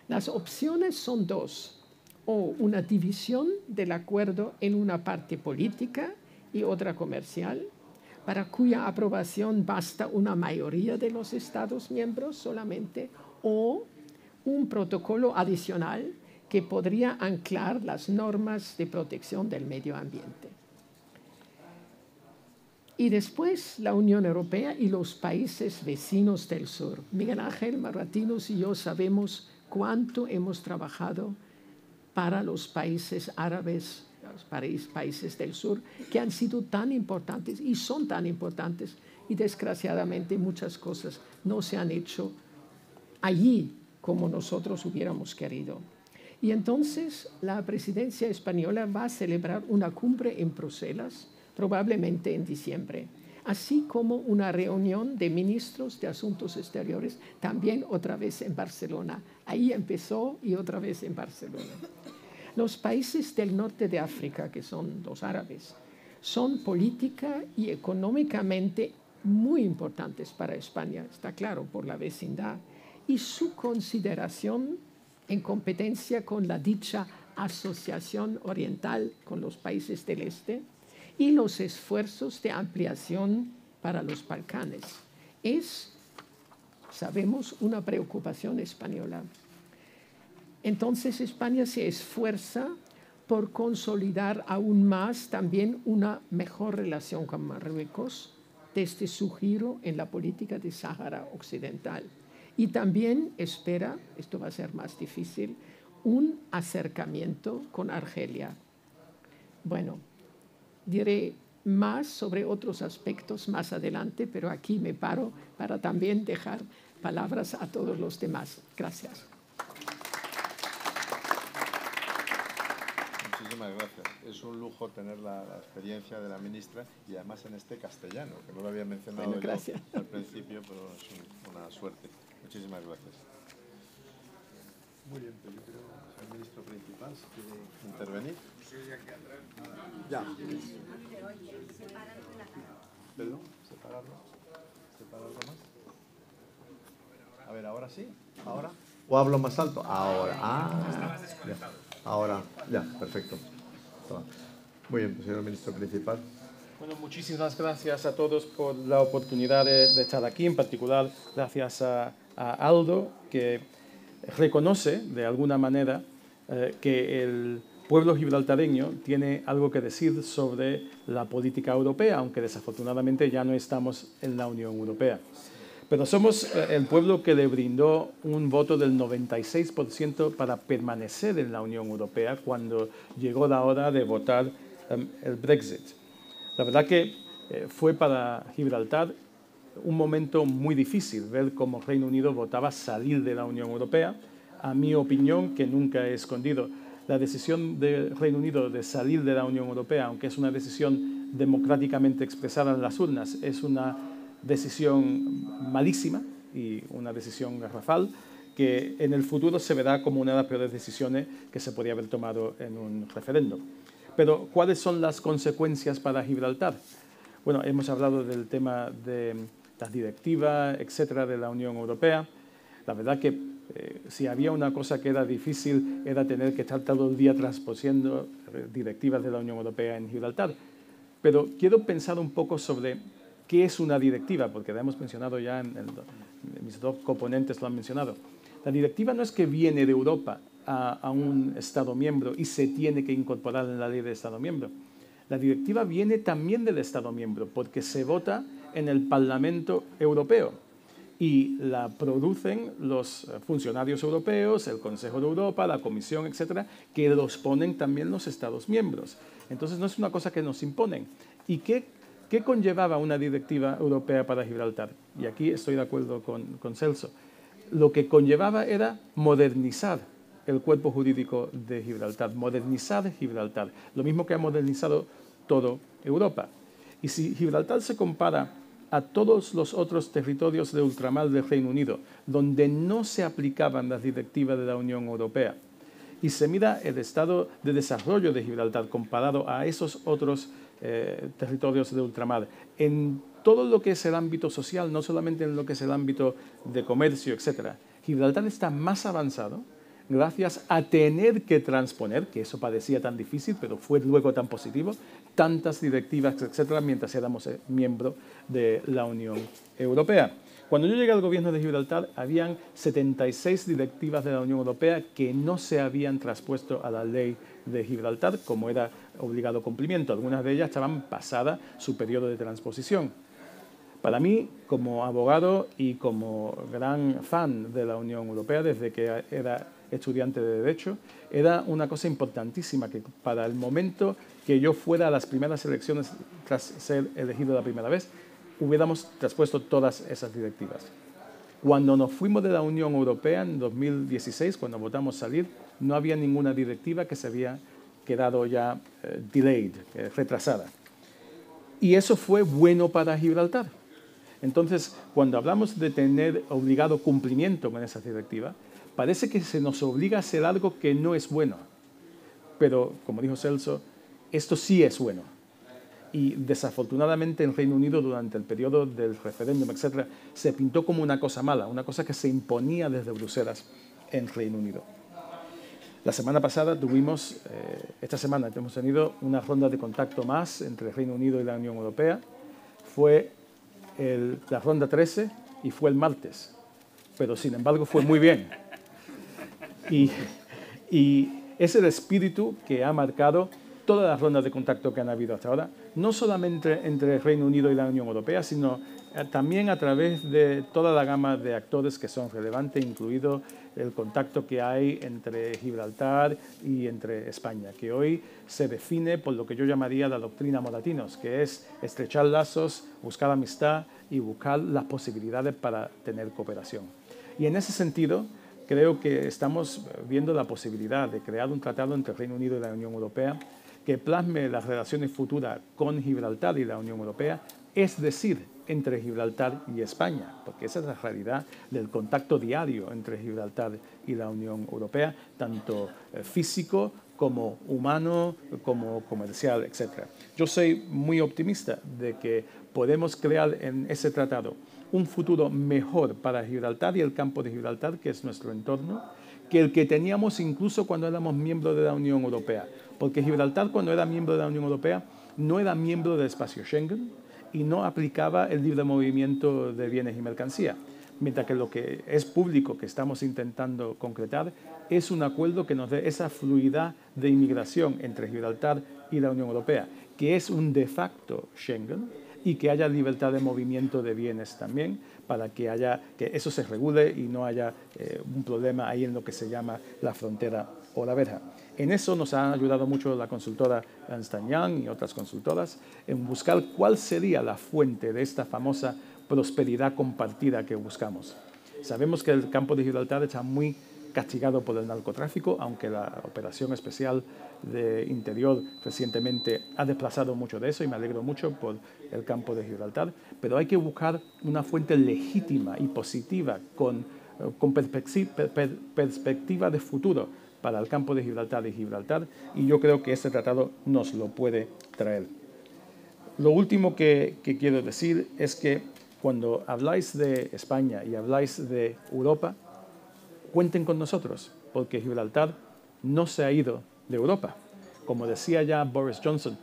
Las opciones son dos: o una división del acuerdo en una parte política y otra comercial, para cuya aprobación basta una mayoría de los Estados miembros solamente, o un protocolo adicional que podría anclar las normas de protección del medio ambiente. Y después la Unión Europea y los países vecinos del sur. Miguel Ángel Moratinos y yo sabemos cuánto hemos trabajado para los países árabes, los países del sur, que han sido tan importantes y son tan importantes, y desgraciadamente muchas cosas no se han hecho allí como nosotros hubiéramos querido. Y entonces la presidencia española va a celebrar una cumbre en Bruselas, probablemente en diciembre, así como una reunión de ministros de Asuntos Exteriores, también otra vez en Barcelona. Ahí empezó y otra vez en Barcelona. Los países del norte de África, que son los árabes, son política y económicamente muy importantes para España, está claro, por la vecindad, y su consideración en competencia con la dicha Asociación Oriental con los países del Este y los esfuerzos de ampliación para los Balcanes. Es, sabemos, una preocupación española. Entonces España se esfuerza por consolidar aún más también una mejor relación con Marruecos desde su giro en la política de Sáhara Occidental. Y también espera, esto va a ser más difícil, un acercamiento con Argelia. Bueno, diré más sobre otros aspectos más adelante, pero aquí me paro para también dejar palabras a todos los demás. Gracias. Muchísimas gracias. Es un lujo tener la experiencia de la ministra y además en este castellano, que no lo había mencionado yo al principio, pero es una suerte. Muchísimas gracias. Muy bien, pues yo creo que el ministro principal quiere intervenir. Ya. ¿Perdón? ¿Separarlo más? A ver, ¿ahora sí? ¿Ahora? ¿O hablo más alto? Ahora. Ya. Ahora. Ya, perfecto. Muy bien, pues señor ministro principal. Bueno, muchísimas gracias a todos por la oportunidad de estar aquí, en particular gracias a Aldo, que reconoce de alguna manera que el pueblo gibraltareño tiene algo que decir sobre la política europea, aunque desafortunadamente ya no estamos en la Unión Europea. Pero somos el pueblo que le brindó un voto del 96% para permanecer en la Unión Europea cuando llegó la hora de votar el Brexit. La verdad que fue para Gibraltar un momento muy difícil ver cómo Reino Unido votaba salir de la Unión Europea. A mi opinión, que nunca he escondido, la decisión del Reino Unido de salir de la Unión Europea, aunque es una decisión democráticamente expresada en las urnas, es una decisión malísima y una decisión garrafal que en el futuro se verá como una de las peores decisiones que se podría haber tomado en un referéndum. Pero, ¿cuáles son las consecuencias para Gibraltar? Bueno, hemos hablado del tema de las directivas, etcétera, de la Unión Europea. La verdad que si había una cosa que era difícil era tener que estar todo el día transponiendo directivas de la Unión Europea en Gibraltar. Pero quiero pensar un poco sobre qué es una directiva, porque la hemos mencionado ya, mis dos coponentes lo han mencionado. La directiva no es que viene de Europa a un Estado miembro y se tiene que incorporar en la ley de Estado miembro. La directiva viene también del Estado miembro, porque se vota en el Parlamento Europeo y la producen los funcionarios europeos, el Consejo de Europa, la Comisión, etcétera, que los ponen también los Estados miembros. Entonces no es una cosa que nos imponen. ¿Y qué conllevaba una directiva europea para Gibraltar? Y aquí estoy de acuerdo con Celso. Lo que conllevaba era modernizar el cuerpo jurídico de Gibraltar, modernizar Gibraltar, lo mismo que ha modernizado toda Europa. Y si Gibraltar se compara a todos los otros territorios de ultramar del Reino Unido, donde no se aplicaban las directivas de la Unión Europea, y se mira el estado de desarrollo de Gibraltar comparado a esos otros territorios de ultramar, en todo lo que es el ámbito social, no solamente en lo que es el ámbito de comercio, etc. Gibraltar está más avanzado gracias a tener que transponer, que eso parecía tan difícil, pero fue luego tan positivo, tantas directivas, etcétera, mientras éramos miembro de la Unión Europea. Cuando yo llegué al gobierno de Gibraltar, habían 76 directivas de la Unión Europea que no se habían traspuesto a la ley de Gibraltar, como era obligado cumplimiento. Algunas de ellas estaban pasadas su periodo de transposición. Para mí, como abogado y como gran fan de la Unión Europea, desde que era estudiante de Derecho, era una cosa importantísima que para el momento que yo fuera a las primeras elecciones tras ser elegido la primera vez, hubiéramos traspuesto todas esas directivas. Cuando nos fuimos de la Unión Europea en 2016, cuando votamos salir, no había ninguna directiva que se había quedado ya delayed, retrasada. Y eso fue bueno para Gibraltar. Entonces, cuando hablamos de tener obligado cumplimiento con esas directivas, parece que se nos obliga a hacer algo que no es bueno. Pero, como dijo Celso, esto sí es bueno. Y desafortunadamente en Reino Unido, durante el periodo del referéndum, etc., se pintó como una cosa mala, una cosa que se imponía desde Bruselas en Reino Unido. La semana pasada esta semana hemos tenido una ronda de contacto más entre Reino Unido y la Unión Europea. Fue la ronda 13 y fue el martes, pero sin embargo fue muy bien. Y es el espíritu que ha marcado todas las rondas de contacto que han habido hasta ahora, no solamente entre el Reino Unido y la Unión Europea, sino también a través de toda la gama de actores que son relevantes, incluido el contacto que hay entre Gibraltar y entre España, que hoy se define por lo que yo llamaría la doctrina Moratinos, que es estrechar lazos, buscar amistad y buscar las posibilidades para tener cooperación. Y en ese sentido, creo que estamos viendo la posibilidad de crear un tratado entre el Reino Unido y la Unión Europea que plasme las relaciones futuras con Gibraltar y la Unión Europea, es decir, entre Gibraltar y España, porque esa es la realidad del contacto diario entre Gibraltar y la Unión Europea, tanto físico como humano, como comercial, etc. Yo soy muy optimista de que podemos crear en ese tratado un futuro mejor para Gibraltar y el campo de Gibraltar, que es nuestro entorno, que el que teníamos incluso cuando éramos miembros de la Unión Europea. Porque Gibraltar, cuando era miembro de la Unión Europea, no era miembro del espacio Schengen y no aplicaba el libre movimiento de bienes y mercancías. Mientras que lo que es público, que estamos intentando concretar, es un acuerdo que nos dé esa fluidez de inmigración entre Gibraltar y la Unión Europea, que es un de facto Schengen, y que haya libertad de movimiento de bienes también, para que eso se regule y no haya un problema ahí en lo que se llama la frontera o la verja. En eso nos ha ayudado mucho la consultora Ernst & Young y otras consultoras en buscar cuál sería la fuente de esta famosa prosperidad compartida que buscamos. Sabemos que el campo de Gibraltar está muy castigado por el narcotráfico, aunque la operación especial de Interior recientemente ha desplazado mucho de eso y me alegro mucho por el campo de Gibraltar, pero hay que buscar una fuente legítima y positiva con perspectiva de futuro para el campo de Gibraltar y yo creo que este tratado nos lo puede traer. Lo último que quiero decir es que cuando habláis de España y habláis de Europa, cuenten con nosotros, porque Gibraltar no se ha ido de Europa. Como decía ya Boris Johnson,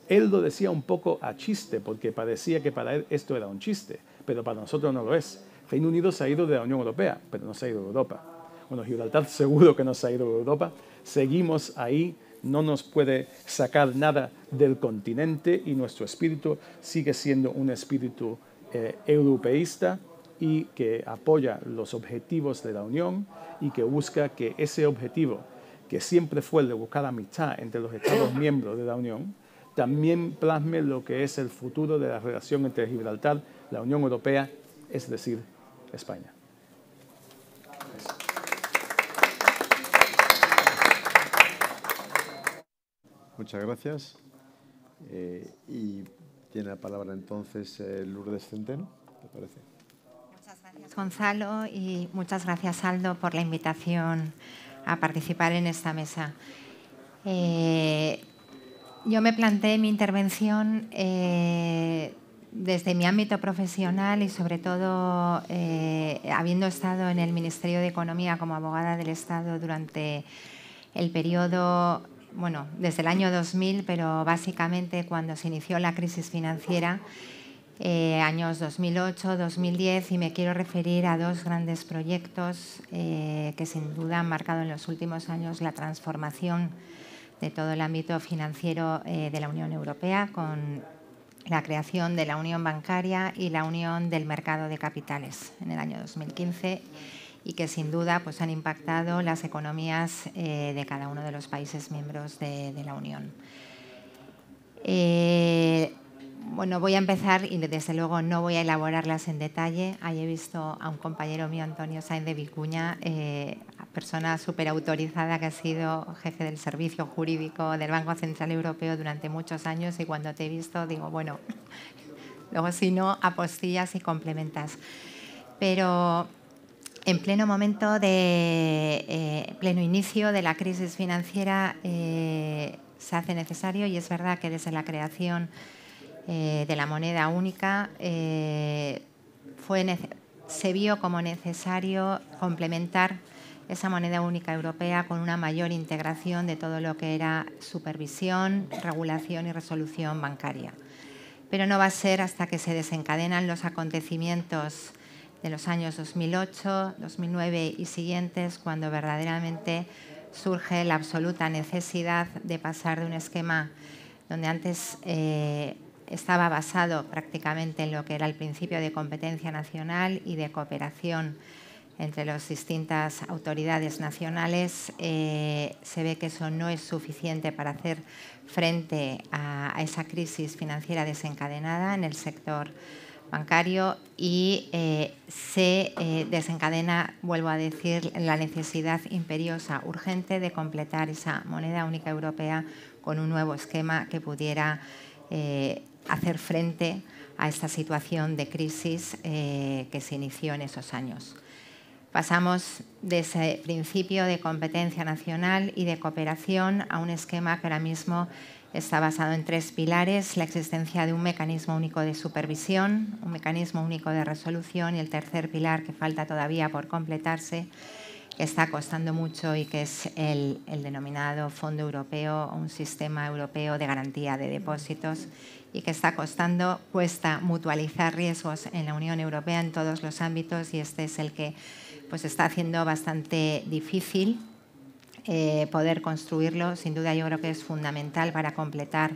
él lo decía un poco a chiste, porque parecía que para él esto era un chiste, pero para nosotros no lo es. Reino Unido se ha ido de la Unión Europea, pero no se ha ido de Europa. Bueno, Gibraltar seguro que no se ha ido de Europa. Seguimos ahí, no nos puede sacar nada del continente y nuestro espíritu sigue siendo un espíritu europeísta y que apoya los objetivos de la Unión y que busca que ese objetivo, que siempre fue el de buscar amistad entre los Estados miembros de la Unión, también plasme lo que es el futuro de la relación entre Gibraltar, la Unión Europea, es decir, España. Muchas gracias. Y tiene la palabra entonces Lourdes Centeno, ¿te parece? Muchas gracias, Gonzalo, y muchas gracias, Aldo, por la invitación a participar en esta mesa. Yo me planteé mi intervención desde mi ámbito profesional y, sobre todo, habiendo estado en el Ministerio de Economía como abogada del Estado durante el periodo, bueno, desde el año 2000, pero básicamente cuando se inició la crisis financiera, años 2008-2010, y me quiero referir a dos grandes proyectos que sin duda han marcado en los últimos años la transformación de todo el ámbito financiero de la Unión Europea, con la creación de la Unión Bancaria y la Unión del Mercado de Capitales en el año 2015, y que sin duda pues, han impactado las economías de cada uno de los países miembros de la Unión. Bueno, voy a empezar y desde luego no voy a elaborarlas en detalle. Ahí he visto a un compañero mío, Antonio Sainz de Vicuña, persona súper autorizada que ha sido jefe del servicio jurídico del Banco Central Europeo durante muchos años, y cuando te he visto digo, bueno, luego si no, apostillas y complementas. Pero en pleno momento de pleno inicio de la crisis financiera se hace necesario, y es verdad que desde la creación de la moneda única se vio como necesario complementar esa moneda única europea con una mayor integración de todo lo que era supervisión, regulación y resolución bancaria. Pero no va a ser hasta que se desencadenan los acontecimientos de los años 2008, 2009 y siguientes cuando verdaderamente surge la absoluta necesidad de pasar de un esquema donde antes estaba basado prácticamente en lo que era el principio de competencia nacional y de cooperación entre las distintas autoridades nacionales. Se ve que eso no es suficiente para hacer frente a esa crisis financiera desencadenada en el sector bancario, y se desencadena, vuelvo a decir, la necesidad imperiosa, urgente, de completar esa moneda única europea con un nuevo esquema que pudiera hacer frente a esta situación de crisis que se inició en esos años. Pasamos de ese principio de competencia nacional y de cooperación a un esquema que ahora mismo está basado en tres pilares: la existencia de un mecanismo único de supervisión, un mecanismo único de resolución, y el tercer pilar, que falta todavía por completarse, que está costando mucho, y que es el denominado Fondo Europeo, un sistema europeo de garantía de depósitos, y que cuesta mutualizar riesgos en la Unión Europea en todos los ámbitos, y este es el que pues, está haciendo bastante difícil poder construirlo. Sin duda yo creo que es fundamental para completar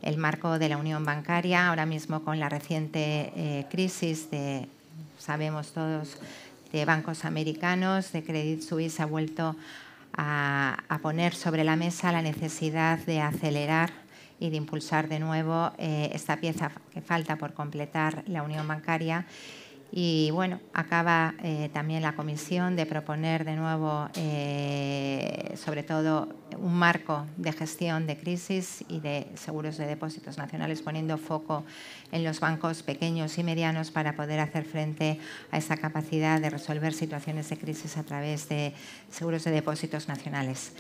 el marco de la unión bancaria, ahora mismo con la reciente crisis sabemos todos, de bancos americanos, de Credit Suisse, ha vuelto a poner sobre la mesa la necesidad de acelerar y de impulsar de nuevo esta pieza que falta por completar la unión bancaria. Y bueno, acaba también la Comisión de proponer de nuevo, sobre todo, un marco de gestión de crisis y de seguros de depósitos nacionales, poniendo foco en los bancos pequeños y medianos para poder hacer frente a esa capacidad de resolver situaciones de crisis a través de seguros de depósitos nacionales.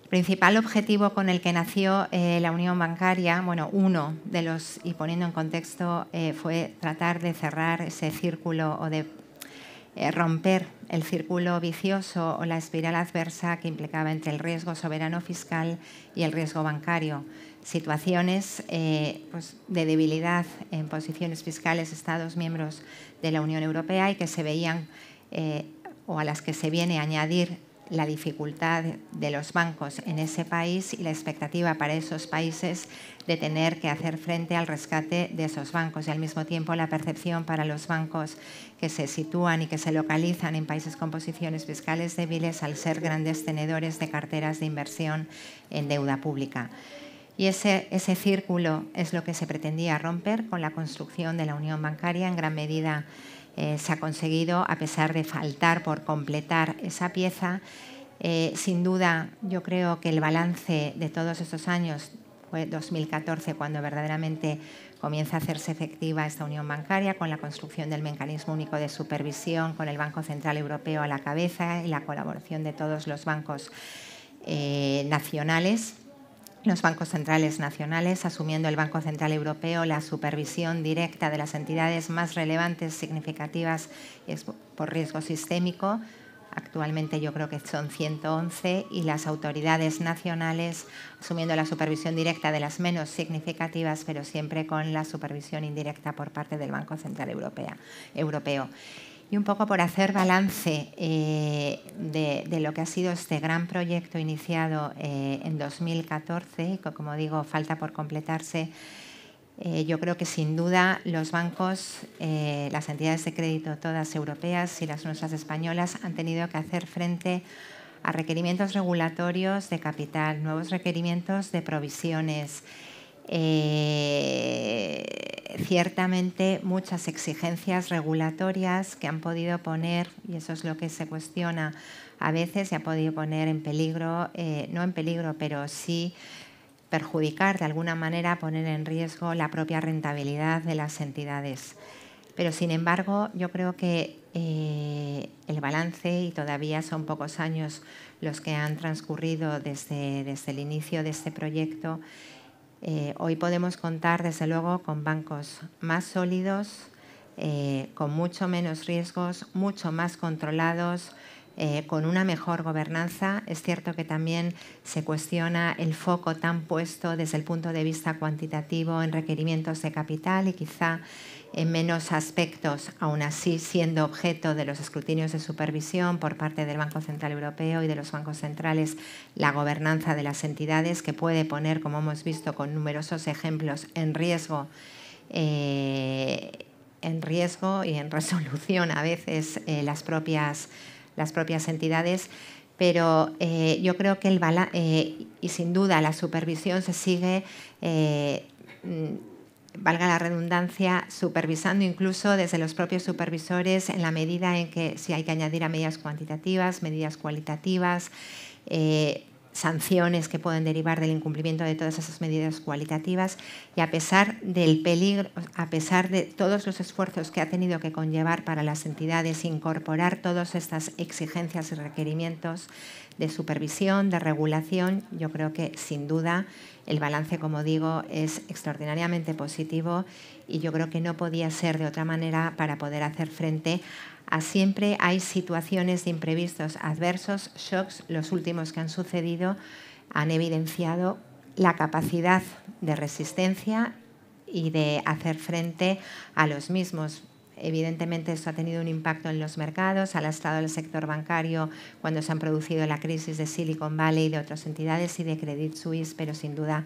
El principal objetivo con el que nació la unión bancaria, bueno, uno de los, y poniendo en contexto, fue tratar de cerrar ese círculo o de romper el círculo vicioso o la espiral adversa que implicaba entre el riesgo soberano fiscal y el riesgo bancario. Situaciones pues, de debilidad en posiciones fiscales de Estados miembros de la Unión Europea y que se veían o a las que se viene a añadir la dificultad de los bancos en ese país y la expectativa para esos países de tener que hacer frente al rescate de esos bancos y al mismo tiempo la percepción para los bancos que se sitúan y que se localizan en países con posiciones fiscales débiles al ser grandes tenedores de carteras de inversión en deuda pública. Y ese círculo es lo que se pretendía romper con la construcción de la unión bancaria. En gran medida se ha conseguido, a pesar de faltar por completar esa pieza. Sin duda, yo creo que el balance de todos estos años fue 2014, cuando verdaderamente comienza a hacerse efectiva esta unión bancaria con la construcción del mecanismo único de supervisión, con el Banco Central Europeo a la cabeza y la colaboración de todos los bancos nacionales. Los bancos centrales nacionales, asumiendo el Banco Central Europeo la supervisión directa de las entidades más relevantes, significativas por riesgo sistémico. Actualmente yo creo que son 111 y las autoridades nacionales asumiendo la supervisión directa de las menos significativas, pero siempre con la supervisión indirecta por parte del Banco Central Europeo. Y un poco por hacer balance de lo que ha sido este gran proyecto iniciado en 2014, que como digo falta por completarse, yo creo que sin duda los bancos, las entidades de crédito todas europeas y las nuestras españolas han tenido que hacer frente a requerimientos regulatorios de capital, nuevos requerimientos de provisiones, ciertamente muchas exigencias regulatorias que han podido poner, y eso es lo que se cuestiona a veces, se ha podido poner en peligro, no en peligro, pero sí perjudicar de alguna manera, poner en riesgo la propia rentabilidad de las entidades. Pero sin embargo, yo creo que el balance, y todavía son pocos años los que han transcurrido desde el inicio de este proyecto, hoy podemos contar, desde luego, con bancos más sólidos, con mucho menos riesgos, mucho más controlados, con una mejor gobernanza. Es cierto que también se cuestiona el foco tan puesto desde el punto de vista cuantitativo en requerimientos de capital y quizá en menos aspectos, aún así siendo objeto de los escrutinios de supervisión por parte del Banco Central Europeo y de los bancos centrales, la gobernanza de las entidades, que puede poner, como hemos visto con numerosos ejemplos, en riesgo y en resolución a veces las propias entidades. Pero yo creo que y sin duda la supervisión se sigue, valga la redundancia, supervisando incluso desde los propios supervisores en la medida en que si hay que añadir a medidas cuantitativas, medidas cualitativas, sanciones que pueden derivar del incumplimiento de todas esas medidas cualitativas, y a pesar del peligro, a pesar de todos los esfuerzos que ha tenido que conllevar para las entidades incorporar todas estas exigencias y requerimientos de supervisión, de regulación, yo creo que sin duda el balance, como digo, es extraordinariamente positivo y yo creo que no podía ser de otra manera para poder hacer frente a siempre hay situaciones de imprevistos adversos, shocks. Los últimos que han sucedido han evidenciado la capacidad de resistencia y de hacer frente a los mismos. Evidentemente esto ha tenido un impacto en los mercados, ha lastrado el sector bancario cuando se han producido la crisis de Silicon Valley y de otras entidades y de Credit Suisse, pero sin duda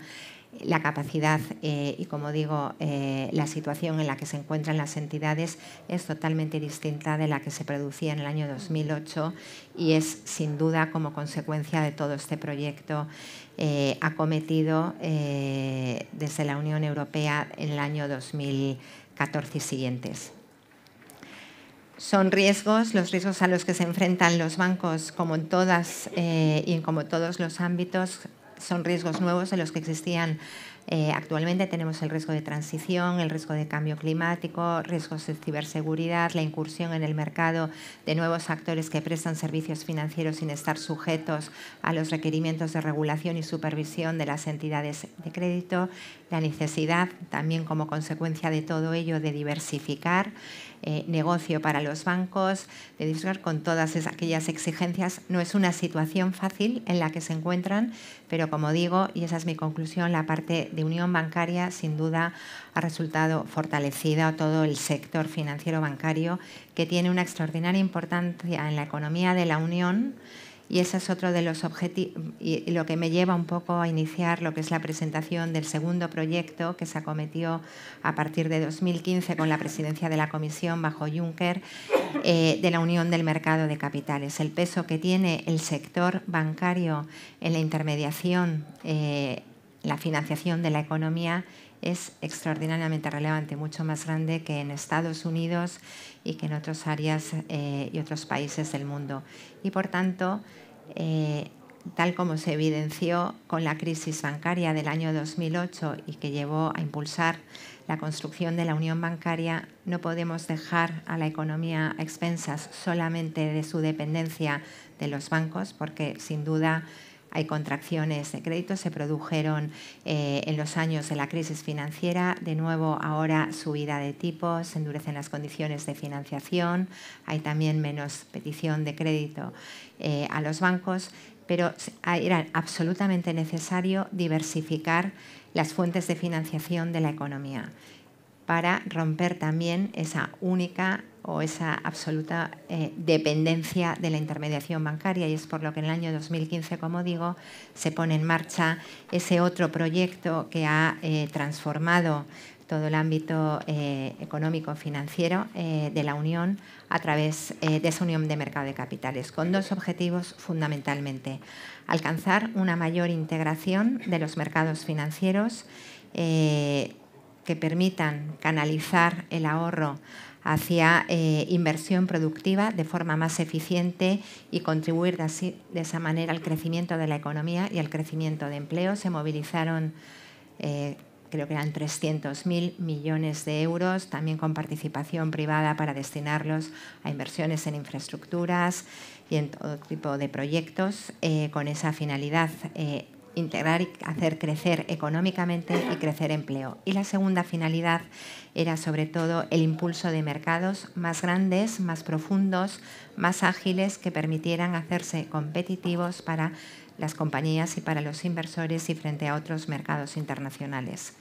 la capacidad y, como digo, la situación en la que se encuentran las entidades es totalmente distinta de la que se producía en el año 2008 y es, sin duda, como consecuencia de todo este proyecto acometido desde la Unión Europea en el año 2014 y siguientes. Son riesgos, los riesgos a los que se enfrentan los bancos, como en todas y como todos los ámbitos, son riesgos nuevos de los que existían actualmente. Tenemos el riesgo de transición, el riesgo de cambio climático, riesgos de ciberseguridad, la incursión en el mercado de nuevos actores que prestan servicios financieros sin estar sujetos a los requerimientos de regulación y supervisión de las entidades de crédito, la necesidad también como consecuencia de todo ello de diversificar negocio para los bancos, de diversificar con todas aquellas exigencias. No es una situación fácil en la que se encuentran, pero como digo, y esa es mi conclusión, la parte de unión bancaria sin duda ha resultado fortalecida. Todo el sector financiero bancario, que tiene una extraordinaria importancia en la economía de la Unión, y ese es otro de los objetivos y lo que me lleva un poco a iniciar lo que es la presentación del segundo proyecto que se acometió a partir de 2015 con la presidencia de la Comisión bajo Juncker, de la Unión del Mercado de Capitales. El peso que tiene el sector bancario en la intermediación, la financiación de la economía es extraordinariamente relevante, mucho más grande que en Estados Unidos y que en otras áreas y otros países del mundo. Y, por tanto, tal como se evidenció con la crisis bancaria del año 2008 y que llevó a impulsar la construcción de la unión bancaria, no podemos dejar a la economía a expensas solamente de su dependencia de los bancos, porque sin duda hay contracciones de crédito, se produjeron en los años de la crisis financiera, de nuevo ahora subida de tipos, se endurecen las condiciones de financiación, hay también menos petición de crédito a los bancos, pero era absolutamente necesario diversificar las fuentes de financiación de la economía para romper también esa única o esa absoluta dependencia de la intermediación bancaria, y es por lo que en el año 2015, como digo, se pone en marcha ese otro proyecto que ha transformado todo el ámbito económico-financiero de la Unión a través de esa unión de mercado de capitales, con dos objetivos fundamentalmente: alcanzar una mayor integración de los mercados financieros que permitan canalizar el ahorro hacia inversión productiva de forma más eficiente y contribuir de esa manera al crecimiento de la economía y al crecimiento de empleo. Se movilizaron, creo que eran 300.000 millones de euros, también con participación privada para destinarlos a inversiones en infraestructuras y en todo tipo de proyectos con esa finalidad, integrar y hacer crecer económicamente y crecer empleo. Y la segunda finalidad era sobre todo el impulso de mercados más grandes, más profundos, más ágiles, que permitieran hacerse competitivos para las compañías y para los inversores y frente a otros mercados internacionales.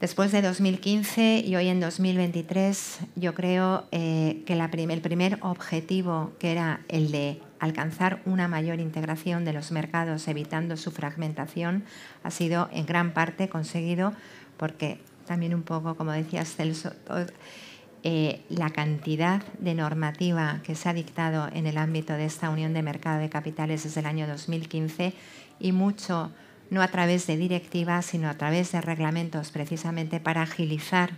Después de 2015 y hoy en 2023, yo creo que el primer objetivo, que era el de alcanzar una mayor integración de los mercados evitando su fragmentación, ha sido en gran parte conseguido, porque también un poco, como decías, Celso, la cantidad de normativa que se ha dictado en el ámbito de esta unión de mercado de capitales desde el año 2015, y mucho no a través de directivas, sino a través de reglamentos, precisamente para agilizar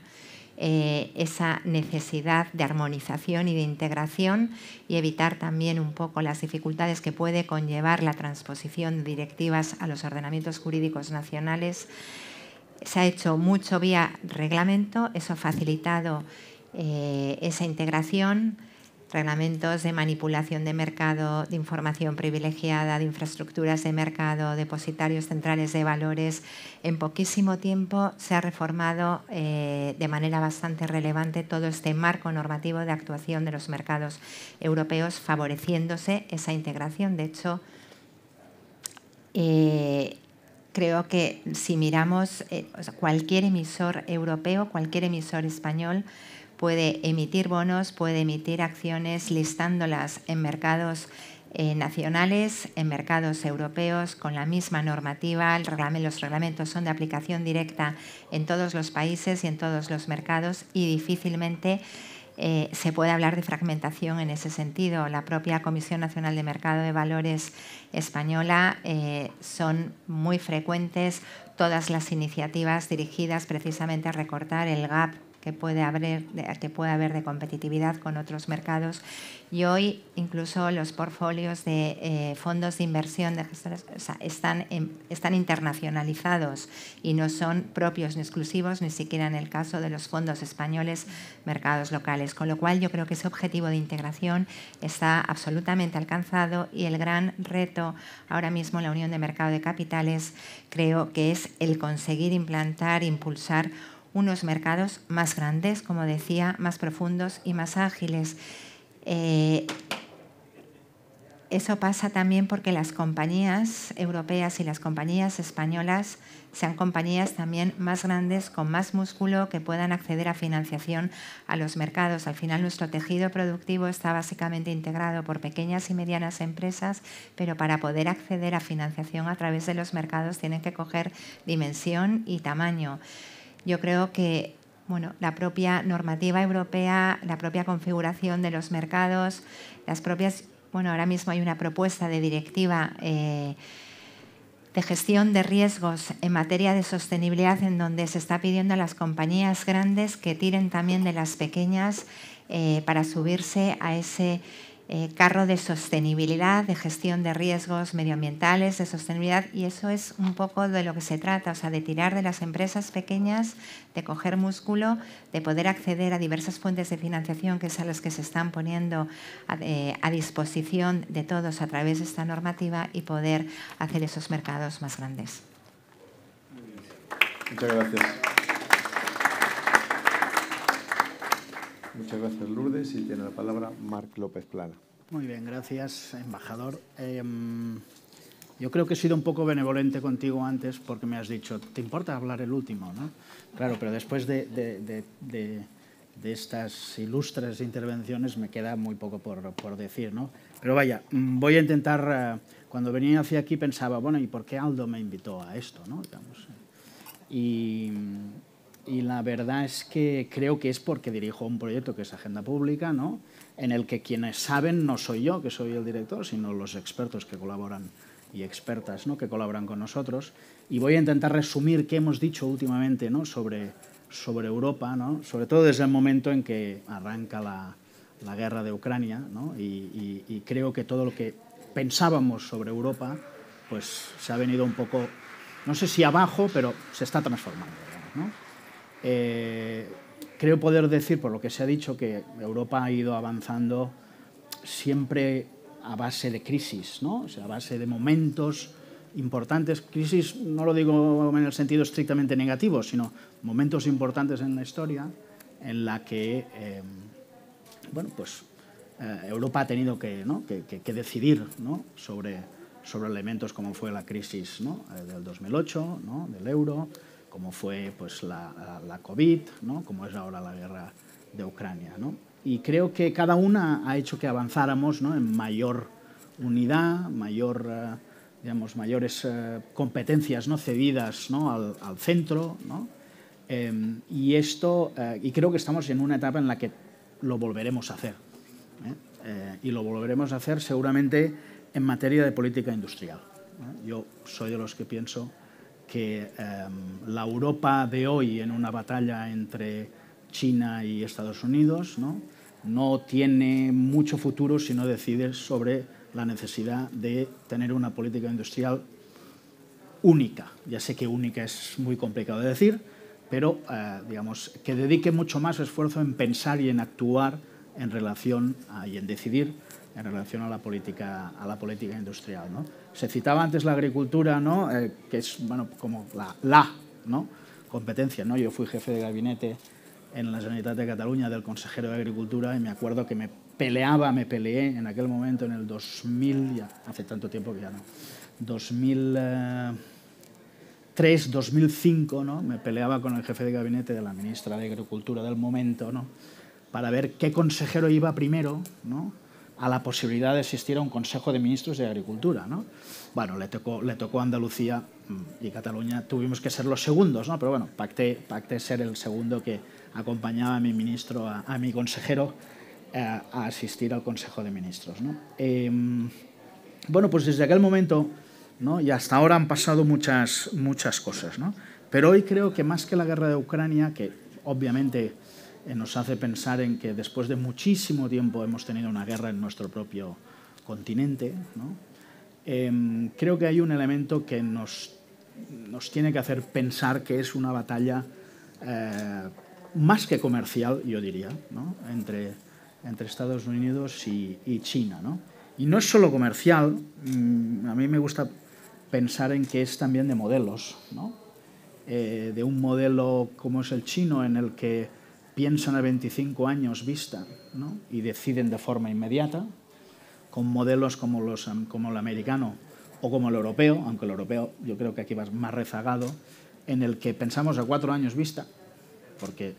esa necesidad de armonización y de integración y evitar también un poco las dificultades que puede conllevar la transposición de directivas a los ordenamientos jurídicos nacionales. Se ha hecho mucho vía reglamento, eso ha facilitado esa integración. Reglamentos de manipulación de mercado, de información privilegiada, de infraestructuras de mercado, depositarios centrales de valores. En poquísimo tiempo se ha reformado de manera bastante relevante todo este marco normativo de actuación de los mercados europeos, favoreciéndose esa integración. De hecho, creo que si miramos cualquier emisor europeo, cualquier emisor español, puede emitir bonos, puede emitir acciones listándolas en mercados nacionales en mercados europeos con la misma normativa. Los reglamentos son de aplicación directa en todos los países y en todos los mercados y difícilmente se puede hablar de fragmentación en ese sentido. La propia Comisión Nacional de Mercado de Valores española son muy frecuentes todas las iniciativas dirigidas precisamente a recortar el gap que puede haber de competitividad con otros mercados. Y hoy incluso los portfolios de fondos de inversión de gestores, o sea, están internacionalizados y no son propios ni exclusivos, ni siquiera en el caso de los fondos españoles, mercados locales. Con lo cual yo creo que ese objetivo de integración está absolutamente alcanzado y el gran reto ahora mismo en la Unión de Mercado de Capitales creo que es el conseguir implantar, impulsar unos mercados más grandes, como decía, más profundos y más ágiles. Eso pasa también porque las compañías europeas y las compañías españolas sean compañías también más grandes, con más músculo, que puedan acceder a financiación a los mercados. Al final nuestro tejido productivo está básicamente integrado por pequeñas y medianas empresas, pero para poder acceder a financiación a través de los mercados tienen que coger dimensión y tamaño. Yo creo que la propia normativa europea, la propia configuración de los mercados, las propias... ahora mismo hay una propuesta de directiva de gestión de riesgos en materia de sostenibilidad en donde se está pidiendo a las compañías grandes que tiren también de las pequeñas para subirse a ese carro de sostenibilidad, de gestión de riesgos medioambientales, de sostenibilidad, y eso es un poco de lo que se trata, o sea, de tirar de las empresas pequeñas, de coger músculo, de poder acceder a diversas fuentes de financiación, que son las que se están poniendo a disposición de todos a través de esta normativa y poder hacer esos mercados más grandes. Muchas gracias. Muchas gracias, Lourdes. Y tiene la palabra Marc López Plana. Muy bien, gracias, embajador. Yo creo que he sido un poco benevolente contigo antes porque me has dicho, ¿te importa hablar el último? ¿No? Claro, pero después de estas ilustres intervenciones me queda muy poco por decir, ¿no? Pero vaya, voy a intentar... Cuando venía hacia aquí pensaba, bueno, ¿y por qué Aldo me invitó a esto? ¿No? Digamos, y la verdad es que creo que es porque dirijo un proyecto que es Agenda Pública, ¿no? En el que quienes saben no soy yo, que soy el director, sino los expertos que colaboran y expertas, ¿no? Que colaboran con nosotros. Y voy a intentar resumir qué hemos dicho últimamente, ¿no? sobre Europa, ¿no? Sobre todo desde el momento en que arranca la guerra de Ucrania, ¿no? Y creo que todo lo que pensábamos sobre Europa pues se ha venido un poco, no sé si abajo, pero se está transformando, ¿no? Creo poder decir, por lo que se ha dicho, que Europa ha ido avanzando siempre a base de crisis, ¿no? O sea, a base de momentos importantes. Crisis no lo digo en el sentido estrictamente negativo, sino momentos importantes en la historia en la que Europa ha tenido que decidir, ¿no? sobre elementos como fue la crisis, ¿no? Del 2008, ¿no? Del euro, como fue pues, la COVID, ¿no? Como es ahora la guerra de Ucrania, ¿no? Y creo que cada una ha hecho que avanzáramos, ¿no? En mayor unidad, mayores competencias, ¿no? Cedidas, ¿no? al centro, ¿no? Y creo que estamos en una etapa en la que lo volveremos a hacer, y lo volveremos a hacer seguramente en materia de política industrial, ¿no? Yo soy de los que pienso que la Europa de hoy, en una batalla entre China y Estados Unidos, no tiene mucho futuro si no decide sobre la necesidad de tener una política industrial única. Ya sé que única es muy complicado de decir, pero digamos, que dedique mucho más esfuerzo en pensar y en actuar en relación y en decidir en relación a la política industrial, ¿no? Se citaba antes la agricultura, ¿no? Que es como la ¿no? competencia, ¿no? Yo fui jefe de gabinete en la Generalitat de Cataluña del consejero de Agricultura y me acuerdo que me peleé en aquel momento, en el 2000, ya hace tanto tiempo que ya no, 2003, 2005, ¿no? Me peleaba con el jefe de gabinete de la ministra de Agricultura del momento, ¿no? Para ver qué consejero iba primero, ¿no? a la posibilidad de asistir a un Consejo de Ministros de Agricultura, ¿no? Bueno, le tocó a Andalucía y Cataluña, tuvimos que ser los segundos, ¿no? Pero bueno, pacté ser el segundo que acompañaba a mi ministro, a mi consejero, a asistir al Consejo de Ministros, ¿no? Bueno, pues desde aquel momento, ¿no? Y hasta ahora han pasado muchas cosas, ¿no? Pero hoy creo que más que la guerra de Ucrania, que obviamente nos hace pensar en que después de muchísimo tiempo hemos tenido una guerra en nuestro propio continente, ¿no? Creo que hay un elemento que nos tiene que hacer pensar que es una batalla más que comercial, yo diría, ¿no? entre Estados Unidos y China, ¿no? Y no es solo comercial, a mí me gusta pensar en que es también de modelos, ¿no? De un modelo como es el chino, en el que piensan a 25 años vista, ¿no? Y deciden de forma inmediata, con modelos como el americano o como el europeo, aunque el europeo yo creo que aquí va más rezagado, en el que pensamos a 4 años vista, porque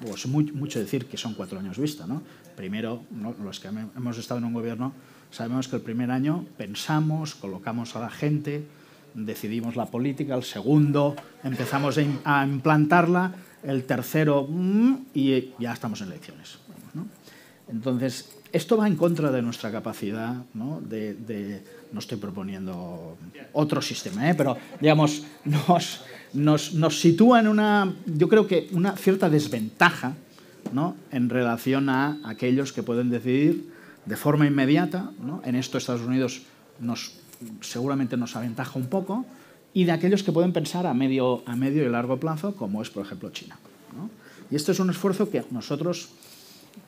es mucho decir que son 4 años vista, ¿no? Primero, ¿no? Los que hemos estado en un gobierno sabemos que el primer año pensamos, colocamos a la gente, decidimos la política, el segundo empezamos a implantarla, el tercero y ya estamos en elecciones, ¿no? Entonces, esto va en contra de nuestra capacidad, ¿no? No estoy proponiendo otro sistema, pero digamos, nos sitúa en yo creo que una cierta desventaja, ¿no? En relación a aquellos que pueden decidir de forma inmediata, ¿no? En esto Estados Unidos seguramente nos aventaja un poco, y de aquellos que pueden pensar a medio y largo plazo, como es, por ejemplo, China, ¿no? Y esto es un esfuerzo que nosotros,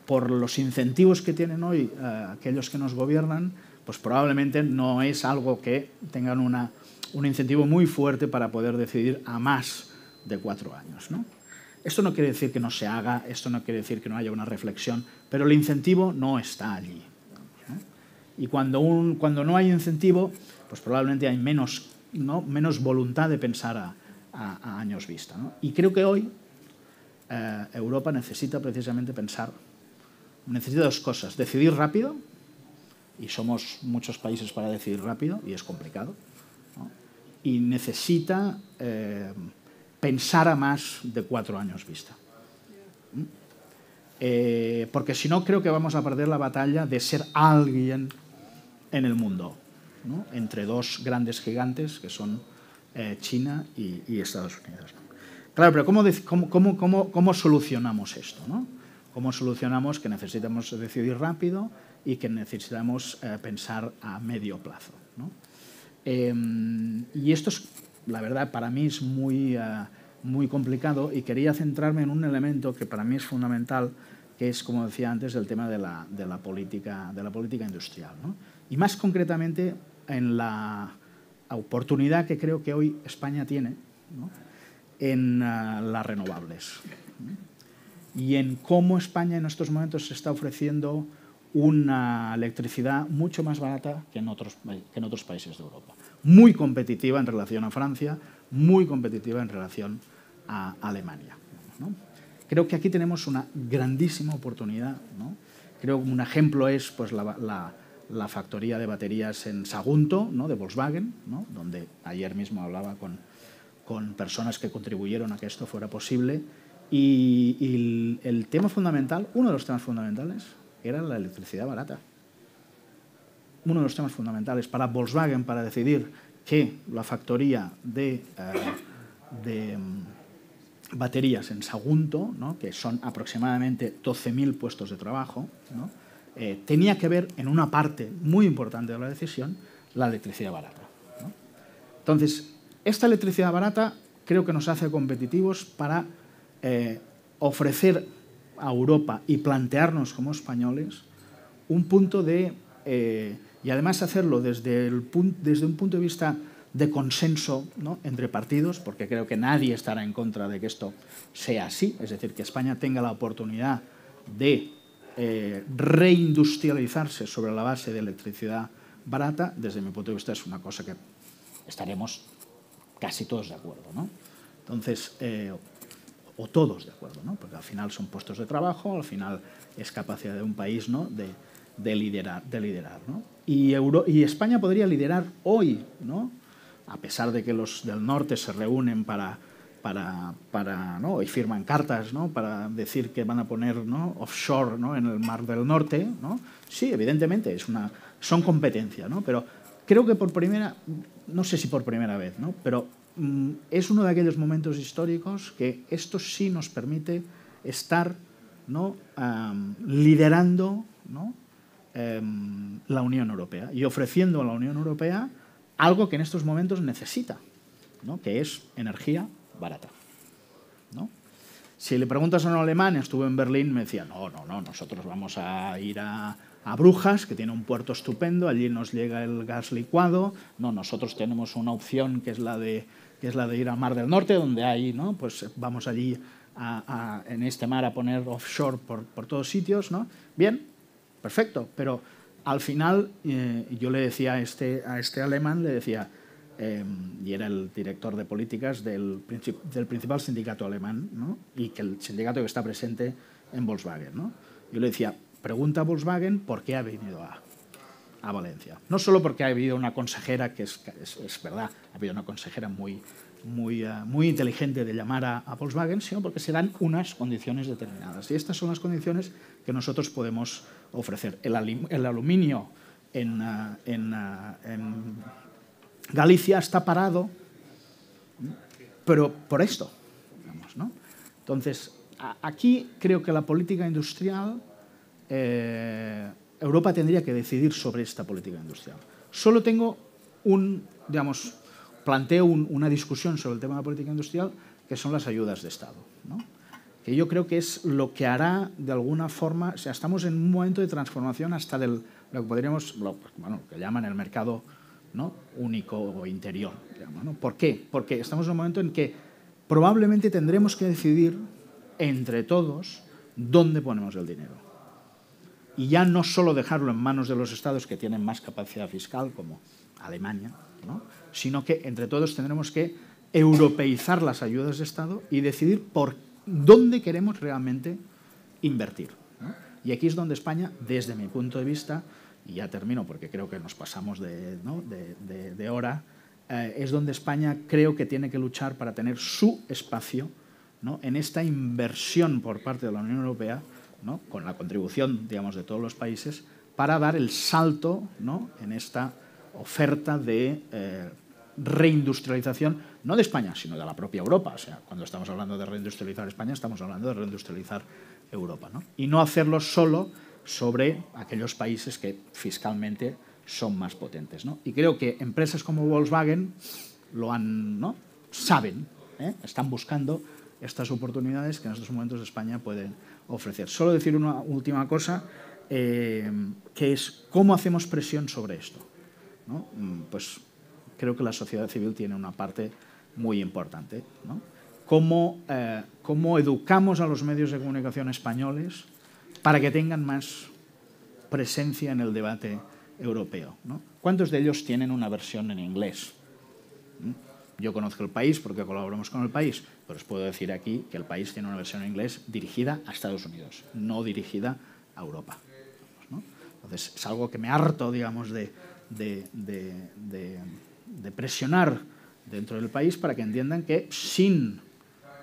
por los incentivos que tienen hoy aquellos que nos gobiernan, pues probablemente no es algo que tengan un incentivo muy fuerte para poder decidir a más de 4 años, ¿no? Esto no quiere decir que no se haga, esto no quiere decir que no haya una reflexión, pero el incentivo no está allí, ¿no? Y cuando no hay incentivo, pues probablemente hay menos voluntad de pensar a años vista, ¿no? Y creo que hoy Europa necesita precisamente necesita 2 cosas: decidir rápido, y somos muchos países para decidir rápido, y es complicado, ¿no? Y necesita pensar a más de 4 años vista. Porque si no, creo que vamos a perder la batalla de ser alguien en el mundo, ¿no? Entre 2 grandes gigantes que son China y Estados Unidos, ¿no? Claro, pero ¿cómo solucionamos esto, ¿no? ¿Cómo solucionamos que necesitamos decidir rápido y que necesitamos pensar a medio plazo, ¿no? Y esto es, la verdad, para mí es muy complicado, y quería centrarme en un elemento que para mí es fundamental, que es, como decía antes, el tema de la política industrial, ¿no? Y más concretamente en la oportunidad que creo que hoy España tiene, ¿no? En las renovables, ¿no? Y en cómo España en estos momentos se está ofreciendo una electricidad mucho más barata que en otros países de Europa. Muy competitiva en relación a Francia, muy competitiva en relación a Alemania, ¿no? Creo que aquí tenemos una grandísima oportunidad, ¿no? Creo que un ejemplo es, pues, la factoría de baterías en Sagunto, ¿no? De Volkswagen, ¿no? Donde ayer mismo hablaba con personas que contribuyeron a que esto fuera posible. Y el tema fundamental, uno de los temas fundamentales, era la electricidad barata. Uno de los temas fundamentales para Volkswagen para decidir que la factoría de baterías en Sagunto, ¿no? Que son aproximadamente 12.000 puestos de trabajo, ¿no? Tenía que ver, en una parte muy importante de la decisión, la electricidad barata, ¿no? Entonces, esta electricidad barata creo que nos hace competitivos para ofrecer a Europa y plantearnos como españoles un punto y además hacerlo desde un punto de vista de consenso, ¿no? Entre partidos, porque creo que nadie estará en contra de que esto sea así, es decir, que España tenga la oportunidad de reindustrializarse sobre la base de electricidad barata. Desde mi punto de vista es una cosa que estaremos casi todos de acuerdo, ¿no? Entonces, o todos de acuerdo, ¿no? Porque al final son puestos de trabajo, al final es capacidad de un país, ¿no? de liderar, ¿no? Y España podría liderar hoy, ¿no? A pesar de que los del norte se reúnen ¿no? y firman cartas, ¿no? Para decir que van a poner, ¿no? offshore, ¿no? en el Mar del Norte, ¿no? Sí, evidentemente son competencia, ¿no? Pero creo que no sé si por primera vez, ¿no? Pero es uno de aquellos momentos históricos que esto sí nos permite estar, ¿no? Liderando, ¿no? La Unión Europea y ofreciendo a la Unión Europea algo que en estos momentos necesita, ¿no? Que es energía barata, ¿no? Si le preguntas a un alemán, estuve en Berlín, me decía, no, nosotros vamos a ir a Brujas, que tiene un puerto estupendo, allí nos llega el gas licuado, no, nosotros tenemos una opción que es la de ir al Mar del Norte, donde hay, ¿no? Pues vamos allí en este mar a poner offshore por todos sitios, ¿no? Bien, perfecto, pero al final yo le decía a este alemán, le decía, y era el director de políticas del principal sindicato alemán, ¿no? Y que el sindicato que está presente en Volkswagen, ¿no? Yo le decía, pregunta a Volkswagen por qué ha venido a Valencia. No solo porque ha habido una consejera, que es verdad, ha habido una consejera muy inteligente de llamar a Volkswagen, sino porque se dan unas condiciones determinadas. Y estas son las condiciones que nosotros podemos ofrecer. El aluminio en Galicia está parado, pero por esto, digamos, ¿no? Entonces, aquí creo que la política industrial, Europa tendría que decidir sobre esta política industrial. Solo tengo planteo una discusión sobre el tema de la política industrial, que son las ayudas de Estado, ¿no? Que yo creo que es lo que hará, de alguna forma, o sea, estamos en un momento de transformación hasta lo que podríamos, lo que llaman el mercado, ¿no? Único o interior, digamos, ¿no? ¿Por qué? Porque estamos en un momento en que probablemente tendremos que decidir entre todos dónde ponemos el dinero. Y ya no solo dejarlo en manos de los estados que tienen más capacidad fiscal, como Alemania, ¿no? Sino que entre todos tendremos que europeizar las ayudas de Estado y decidir por dónde queremos realmente invertir, ¿no? Y aquí es donde España, desde mi punto de vista, y ya termino porque creo que nos pasamos de hora, es donde España creo que tiene que luchar para tener su espacio, ¿no? En esta inversión por parte de la Unión Europea, ¿no? Con la contribución, digamos, de todos los países, para dar el salto, ¿no? En esta oferta de reindustrialización, no de España, sino de la propia Europa. O sea, cuando estamos hablando de reindustrializar España, estamos hablando de reindustrializar Europa, ¿no? Y no hacerlo solo sobre aquellos países que fiscalmente son más potentes, ¿no? Y creo que empresas como Volkswagen ¿no? Saben, están buscando estas oportunidades que en estos momentos España puede ofrecer. Solo decir una última cosa, que es cómo hacemos presión sobre esto, ¿no? Pues creo que la sociedad civil tiene una parte muy importante, ¿no? Cómo educamos a los medios de comunicación españoles para que tengan más presencia en el debate europeo, ¿no? ¿Cuántos de ellos tienen una versión en inglés? Yo conozco El País porque colaboramos con El País, pero os puedo decir aquí que El País tiene una versión en inglés dirigida a Estados Unidos, no dirigida a Europa, ¿no? Entonces, es algo que me harto, digamos, de presionar dentro del país para que entiendan que sin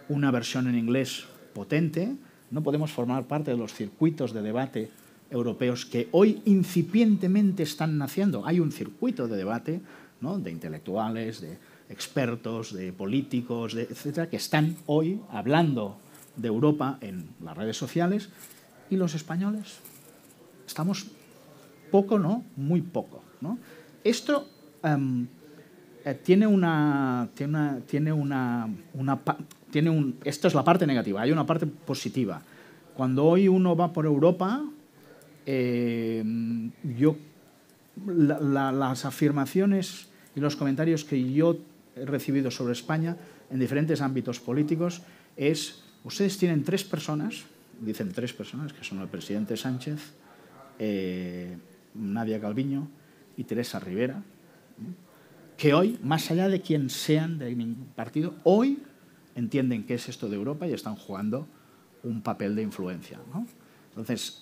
una versión en inglés potente no podemos formar parte de los circuitos de debate europeos que hoy incipientemente están naciendo. Hay un circuito de debate, ¿no? De intelectuales, de expertos, de políticos, etcétera, que están hoy hablando de Europa en las redes sociales, y los españoles estamos poco, ¿no? Muy poco, ¿no? Esto esto es la parte negativa. Hay una parte positiva. Cuando hoy uno va por Europa, las afirmaciones y los comentarios que yo he recibido sobre España en diferentes ámbitos políticos es: ustedes tienen tres personas, dicen tres personas, que son el presidente Sánchez, Nadia Calviño y Teresa Rivera, que hoy, más allá de quien sean de ningún partido, hoy entienden qué es esto de Europa y están jugando un papel de influencia, ¿no? Entonces,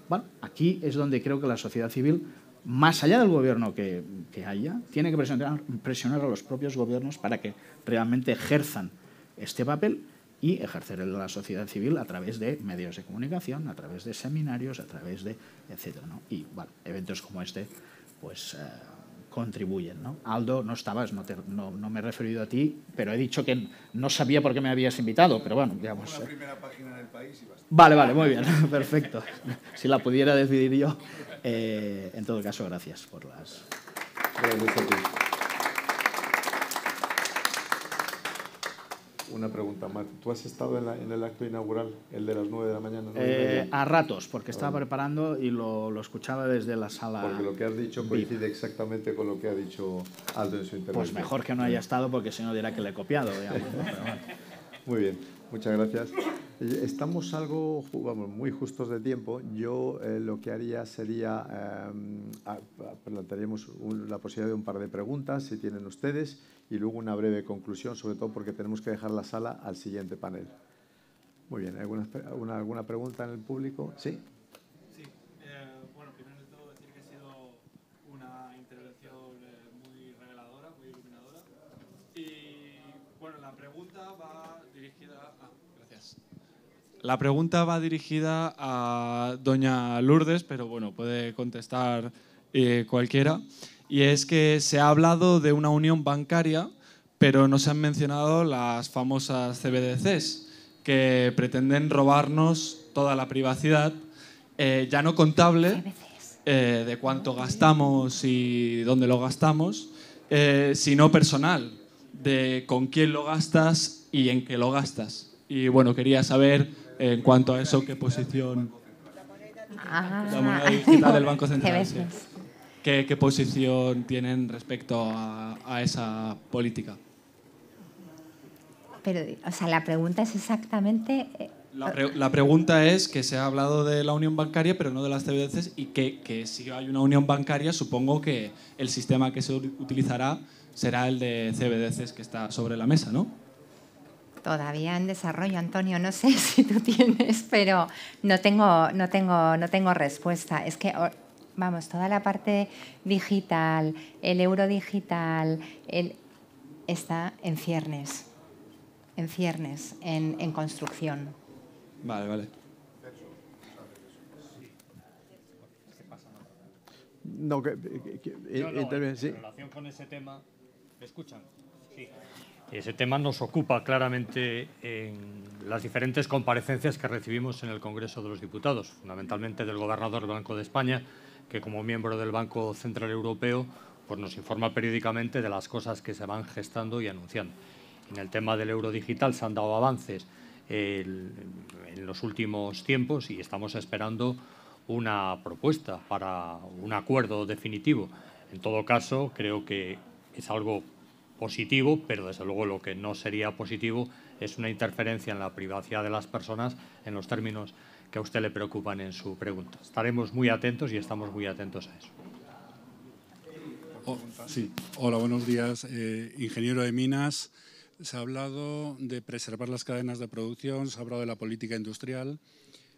bueno, aquí es donde creo que la sociedad civil, más allá del gobierno que haya, tiene que presionar a los propios gobiernos para que realmente ejerzan este papel y ejercer la sociedad civil a través de medios de comunicación, a través de seminarios, a través de etcétera, ¿no? Y bueno, eventos como este pues contribuyen, ¿no? Aldo, no estabas, no me he referido a ti, pero he dicho que no sabía por qué me habías invitado, pero bueno, digamos. La primera página en el país y basta. Vale, muy bien, perfecto. Si la pudiera decidir yo, en todo caso, gracias por las... Gracias a ti. Una pregunta, Marc. ¿Tú has estado en el acto inaugural, el de las 9 de la mañana? A ratos, porque estaba preparando y lo escuchaba desde la sala. Porque lo que has dicho coincide exactamente con lo que ha dicho Aldo en su intervención. Pues mejor que no haya estado, porque si no dirá que le he copiado, digamos, ¿no? Pero bueno. Muy bien, muchas gracias. Estamos algo, vamos, muy justos de tiempo. Yo lo que haría sería, plantearíamos la posibilidad de un par de preguntas, si tienen ustedes, y luego una breve conclusión, sobre todo porque tenemos que dejar la sala al siguiente panel. Muy bien, ¿alguna pregunta en el público? ¿Sí? Sí, bueno, primero de todo decir que ha sido una intervención muy reveladora, muy iluminadora. Y bueno, la pregunta va dirigida gracias. La pregunta va dirigida a doña Lourdes, pero bueno, puede contestar cualquiera. Y es que se ha hablado de una unión bancaria, pero no se han mencionado las famosas CBDCs, que pretenden robarnos toda la privacidad, ya no contable, de cuánto gastamos y dónde lo gastamos, sino personal, de con quién lo gastas y en qué lo gastas. Y bueno, quería saber en cuanto a eso qué posición... La moneda digital del Banco Central. Sí. ¿Qué posición tienen respecto a esa política? Pero, o sea, la pregunta es exactamente... La pregunta es que se ha hablado de la unión bancaria, pero no de las CBDCs, y que si hay una unión bancaria, supongo que el sistema que se utilizará será el de CBDCs que está sobre la mesa, ¿no? Todavía en desarrollo, Antonio, no sé si tú tienes, pero no tengo respuesta. Es que, vamos, toda la parte digital, el euro digital, está en ciernes, en construcción. Vale. No, interviene, sí. En relación con ese tema, ¿me escuchan? Sí. Ese tema nos ocupa claramente en las diferentes comparecencias que recibimos en el Congreso de los Diputados, fundamentalmente del gobernador del Banco de España, que como miembro del Banco Central Europeo pues nos informa periódicamente de las cosas que se van gestando y anunciando. En el tema del euro digital se han dado avances en los últimos tiempos y estamos esperando una propuesta para un acuerdo definitivo. En todo caso, creo que es algo positivo, pero desde luego lo que no sería positivo es una interferencia en la privacidad de las personas en los términos que a usted le preocupan en su pregunta. Estaremos muy atentos y estamos muy atentos a eso. Sí. Hola, buenos días. Ingeniero de minas. Se ha hablado de preservar las cadenas de producción, se ha hablado de la política industrial.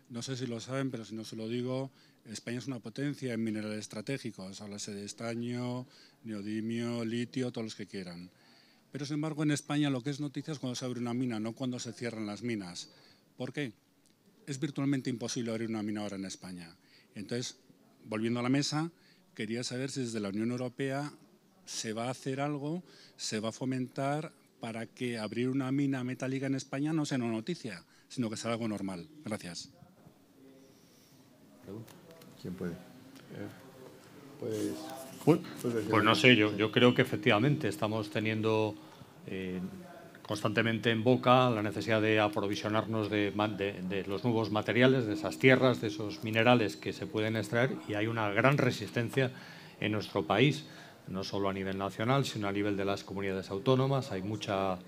No sé si lo saben, pero si no se lo digo, España es una potencia en minerales estratégicos. Háblase de estaño, neodimio, litio, todos los que quieran. Pero, sin embargo, en España lo que es noticia es cuando se abre una mina, no cuando se cierran las minas. ¿Por qué? Es virtualmente imposible abrir una mina ahora en España. Entonces, volviendo a la mesa, quería saber si desde la Unión Europea se va a hacer algo, se va a fomentar para que abrir una mina metálica en España no sea una noticia, sino que sea algo normal. Gracias. ¿Quién puede? Pues no sé, yo creo que efectivamente estamos teniendo constantemente en boca la necesidad de aprovisionarnos de los nuevos materiales, de esas tierras, de esos minerales que se pueden extraer, y hay una gran resistencia en nuestro país, no solo a nivel nacional, sino a nivel de las comunidades autónomas. Hay muchas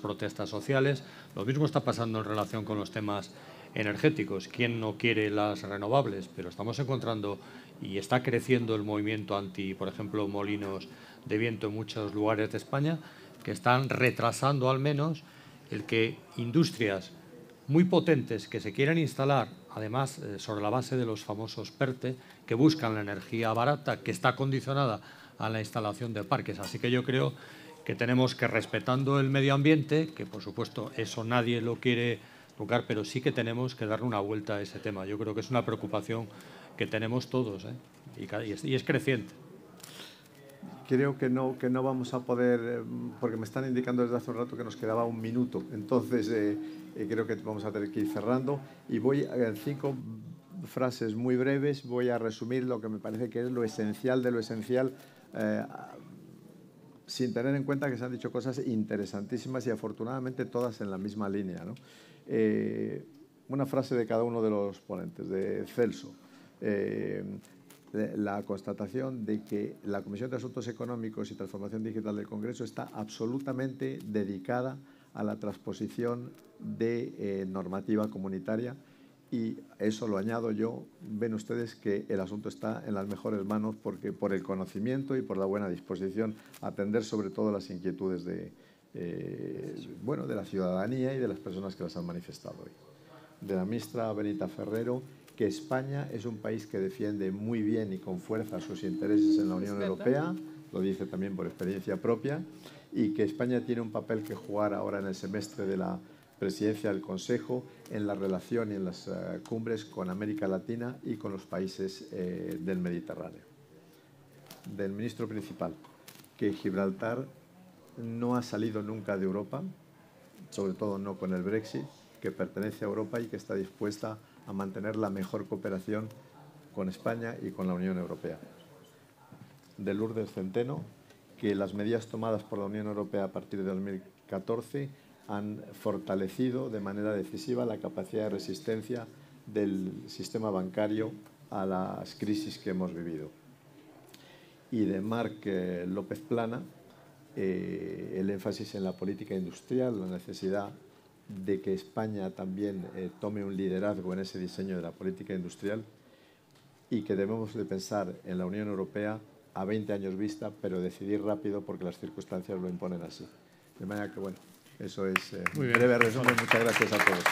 protestas sociales. Lo mismo está pasando en relación con los temas energéticos. ¿Quién no quiere las renovables? Pero estamos encontrando y está creciendo el movimiento anti, por ejemplo, molinos de viento en muchos lugares de España, que están retrasando al menos el que industrias muy potentes que se quieran instalar además sobre la base de los famosos PERTE, que buscan la energía barata, que está condicionada a la instalación de parques. Así que yo creo que tenemos que, respetando el medio ambiente, que por supuesto eso nadie lo quiere tocar, pero sí que tenemos que darle una vuelta a ese tema. Yo creo que es una preocupación que tenemos todos, y es creciente. Creo que no vamos a poder, porque me están indicando desde hace un rato que nos quedaba un minuto. Entonces, creo que vamos a tener que ir cerrando. Y voy en 5 frases muy breves, voy a resumir lo que me parece que es lo esencial de lo esencial, sin tener en cuenta que se han dicho cosas interesantísimas y afortunadamente todas en la misma línea, ¿no? Una frase de cada uno de los ponentes, de Celso. La constatación de que la Comisión de Asuntos Económicos y Transformación Digital del Congreso está absolutamente dedicada a la transposición de normativa comunitaria, y eso lo añado yo. Ven ustedes que el asunto está en las mejores manos, porque por el conocimiento y por la buena disposición a atender sobre todo las inquietudes de la ciudadanía y de las personas que las han manifestado hoy. De la ministra Benita Ferrero, que España es un país que defiende muy bien y con fuerza sus intereses en la Unión Europea, lo dice también por experiencia propia, y que España tiene un papel que jugar ahora en el semestre de la presidencia del Consejo en la relación y en las cumbres con América Latina y con los países del Mediterráneo. Del ministro principal, que Gibraltar no ha salido nunca de Europa, sobre todo no con el Brexit, que pertenece a Europa y que está dispuesta a mantener la mejor cooperación con España y con la Unión Europea. De Lourdes Centeno, que las medidas tomadas por la Unión Europea a partir de 2014 han fortalecido de manera decisiva la capacidad de resistencia del sistema bancario a las crisis que hemos vivido. Y de Marc López Plana, el énfasis en la política industrial, la necesidad de que España también tome un liderazgo en ese diseño de la política industrial, y que debemos de pensar en la Unión Europea a 20 años vista, pero decidir rápido porque las circunstancias lo imponen así. De manera que, bueno, eso es un breve resumen. Muchas gracias a todos.